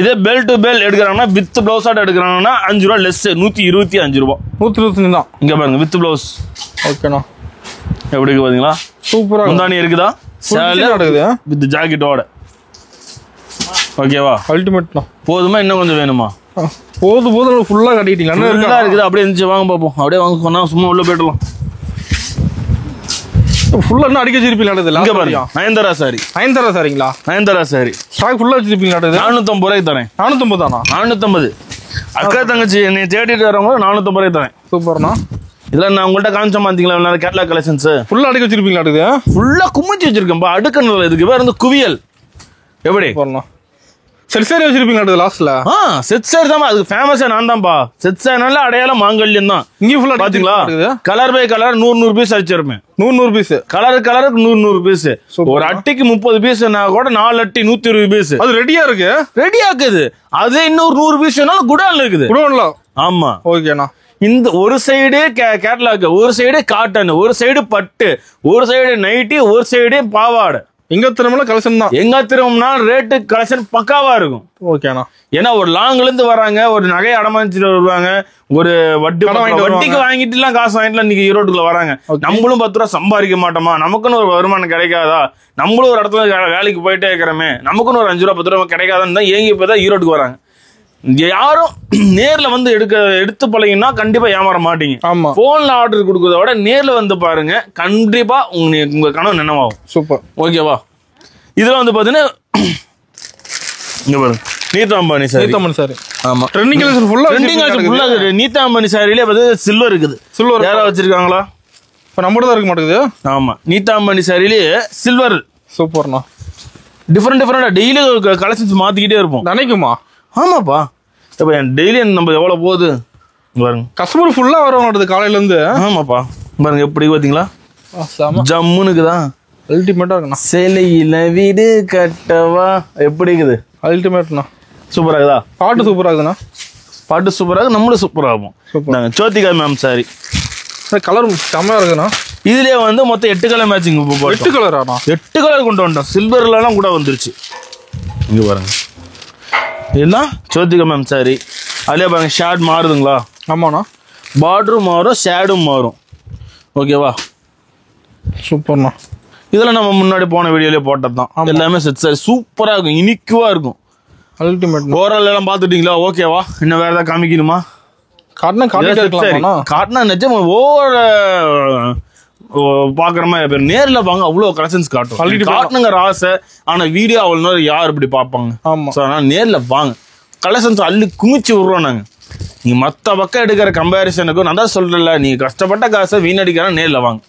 இதே பெல் டு பெல் எடுக்கிறாங்கன்னா வித் பிளவுஸோட எடுக்கிறாங்கன்னா 5 ரூபா லெஸ். 125 ரூபா. 125 தான். இங்க பாருங்க, வித் பிளவுஸ். ஓகேண்ணா. எப்படி இருக்கு பாத்தீங்களா? சூப்பரா. முந்தானி இருக்குதா? சேலை வித் ஜாக்கெட்டோட. ஓகேவா? அல்டிமேட்ண்ணா. போதுமா? இன்னும் கொஞ்சம் வேணுமா? போதும் ஃபுல்லா கட்டிட்டீங்களா? நல்லா இருக்குது. அப்படியே இருந்துச்சு, வாங்க பாப்போம். அப்படியே வாங்க சொன்னா சும்மா உள்ள போயிடலாம். ஃபுல்லா இன்னும் அடிக்க வச்சிருப்பீங்களா? இங்க பாருங்க, நயன்தாரா சாரி. நயன்தாரா சாரிங்களா? நயன்தாரா சாரி ஸ்டாக் ஃபுல்லா வச்சிருப்பீங்களா? 450 ரூபாய்க்கு தரேன். 450 தானா? 450. அக்கா தங்கச்சி என்னை தேடிட்டு வரவங்க 450 ரூபாய் தரேன். சூப்பர்ண்ணா. இதெல்லாம் நான் உங்கள்கிட்ட காமிச்ச மாத்தீங்களா கேட்லாக் கலெக்ஷன்ஸ் ஃபுல்லா அடுக்கி வச்சிருப்பீங்களா? அடுக்குது ஃபுல்லா குமிச்சு வச்சிருக்கேன்பா. அடுக்கணும் இதுக்கு பேர் வந்து குவியல். எப்படி போறோம் செட் சாரி வச்சிருப்பீங்களா லாஸ்ட்ல? செட் சாரி தான் அதுக்கு ஃபேமஸே நான் தான்ப்பா. செட் சாரினால அடையாளம் மாங்கல்யம் தான். இங்க ஃபுல்லா பாத்தீங்களா கலர் பை கலர் 100 பீஸ் அடிச்சிருப்பேன். 100 பீஸ் கலருக்கு 100 பீஸ். ஒரு அட்டைக்கு 30 பீஸ்னா கூட 4 அட்டி 120 பீஸ். அது ரெடியா இருக்கு. ரெடியா இருக்குது. அது இன்னொரு 100 பீஸ் குடோன்ல இருக்குது. குடோன்ல. ஆமா ஓகேண்ணா. இந்த ஒரு சைடு கேட்லாக், ஒரு சைடு காட்டன், ஒரு சைடு பட்டு, ஒரு சைடு நைட்டி, ஒரு சைடு பாவாடை. எங்க திரும்ப கலெக்ஷன் தான். எங்க திரும்பினா ரேட்டு கலெக்ஷன் பக்காவா இருக்கும். ஓகேண்ணா. ஏன்னா ஒரு லாங்ல இருந்து வராங்க, ஒரு நகையை அடமாச்சிட்டு வருவாங்க, ஒரு வட்டிக்கு வாங்கிட்டு எல்லாம் காசு வாங்கிட்டு இன்னைக்கு ஈரோட்டுக்குள்ள வராங்க. நம்மளும் 10 ரூபா சம்பாதிக்க மாட்டோமா, நமக்குன்னு ஒரு வருமானம் கிடைக்காதா, நம்மளும் ஒரு இடத்துல வேலைக்கு போயிட்டே இருக்கிறோமே, நமக்குன்னு ஒரு 5 ரூபா 10 ரூபா கிடைக்காதான்னு தான் ஏங்கி போய் தான் ஈரோட்டுக்கு வராங்க. யாரும் நேர்ல வந்து எடுத்து பழகினா கண்டிப்பா ஏமாற மாட்டீங்க. ஆமா. போன்ல ஆர்டர் கொடுக்கறத விட நேர்ல வந்து பாருங்க, கண்டிப்பா உங்க கனவு நினைவாகும். சூப்பர். ஓகேவா. இதுல வந்து பாத்தீங்கன்னா இங்க பாருங்க நீதா அம்பானி சாரி. நீதா அம்பானி சாரி. ஆமா. ட்ரெண்டிங் கலெக்ஷன் ஃபுல்லா இருக்குது. நீதா அம்பானி சாரியிலே வந்து சில்வர் இருக்குது. சில்வர் யாரா வச்சிருக்காங்களா? இப்ப நம்மளோட தான் இருக்க மாட்டேங்குது. ஆமா. நீதா அம்பானி சாரியிலே சில்வர். சூப்பர்ண்ணா. டிஃபரெண்டா டெய்லி கலெக்ஷன்ஸ் மாத்திக்கிட்டே இருப்போம். நினைக்குமா? ஆமாப்பா. இப்ப டெய்லி நம்ம எவ்வளவு போகுது பாருங்க. கஸ்டமர் ஃபுல்லா வருவாங்க காலையில இருந்து. ஆமாப்பா. பாருங்க எப்படி பாத்தீங்களா ஜம்முனுக்குதான். அல்டிமேட்டா இருக்குண்ணா. சேலையில வீடு கட்டவா எப்படி இருக்குது. அல்டிமேட்ண்ணா. சூப்பரா இருக்குதா? பாட்டு சூப்பரா இருக்குண்ணா. பாட்டு சூப்பரா இருக்கு, நம்மளும் சூப்பரா ஆகும். Jyothika ma'am sorry. கலர் செம்மையா இருக்குண்ணா. இதுலயே வந்து மொத்தம் 8 கலர் மேட்சிங். 8 கலராண்ணா? 8 கலர் கொண்டு வந்துட்டோம். சில்வர்ல எல்லாம் கூட வந்துருச்சு. இங்க பாருங்க இதெல்லாம் ஜோதிகா மேம் சாரி. அதுலயே பாருங்க ஷேட் மாறுதுங்களா? ஆமாண்ணா. பார்டரும் மாறும், ஷேடும் மாறும். ஓகேவா. சூப்பர்ண்ணா. இதெல்லாம் நம்ம முன்னாடி போன வீடியோலயே போட்டது தான். எல்லாமே செட் சாரி சூப்பரா இருக்கும், இனிக்குவா இருக்கும். அல்டிமேட். ஓரல் எல்லாம் பாத்துட்டீங்களா? ஓகேவா. இன்னும் வேற ஏதாவது காமிக்கணுமா? காட்டினா நிஜம் ஓவர பாக்குற மாதிரி நேர்ல வாங்க, அவ்வளவு கலெக்ஷன்ஸ் காட்டும். காட்டணுங்கிற ஆசை, ஆனா வீடியோ அவ்வளவு நேரம் யார் இப்படி பாப்பாங்க. அதனால நேர்ல வாங்க, கலெக்ஷன்ஸ் அள்ளி குமிச்சு விடுறோம் நாங்க. நீங்க மத்த பக்கம் எடுக்கிற கம்பேரிசனுக்கும் நான் தான் சொல்றேன்ல, நீங்க கஷ்டப்பட்ட காசை வீணடிக்கிற நேர்ல வாங்க.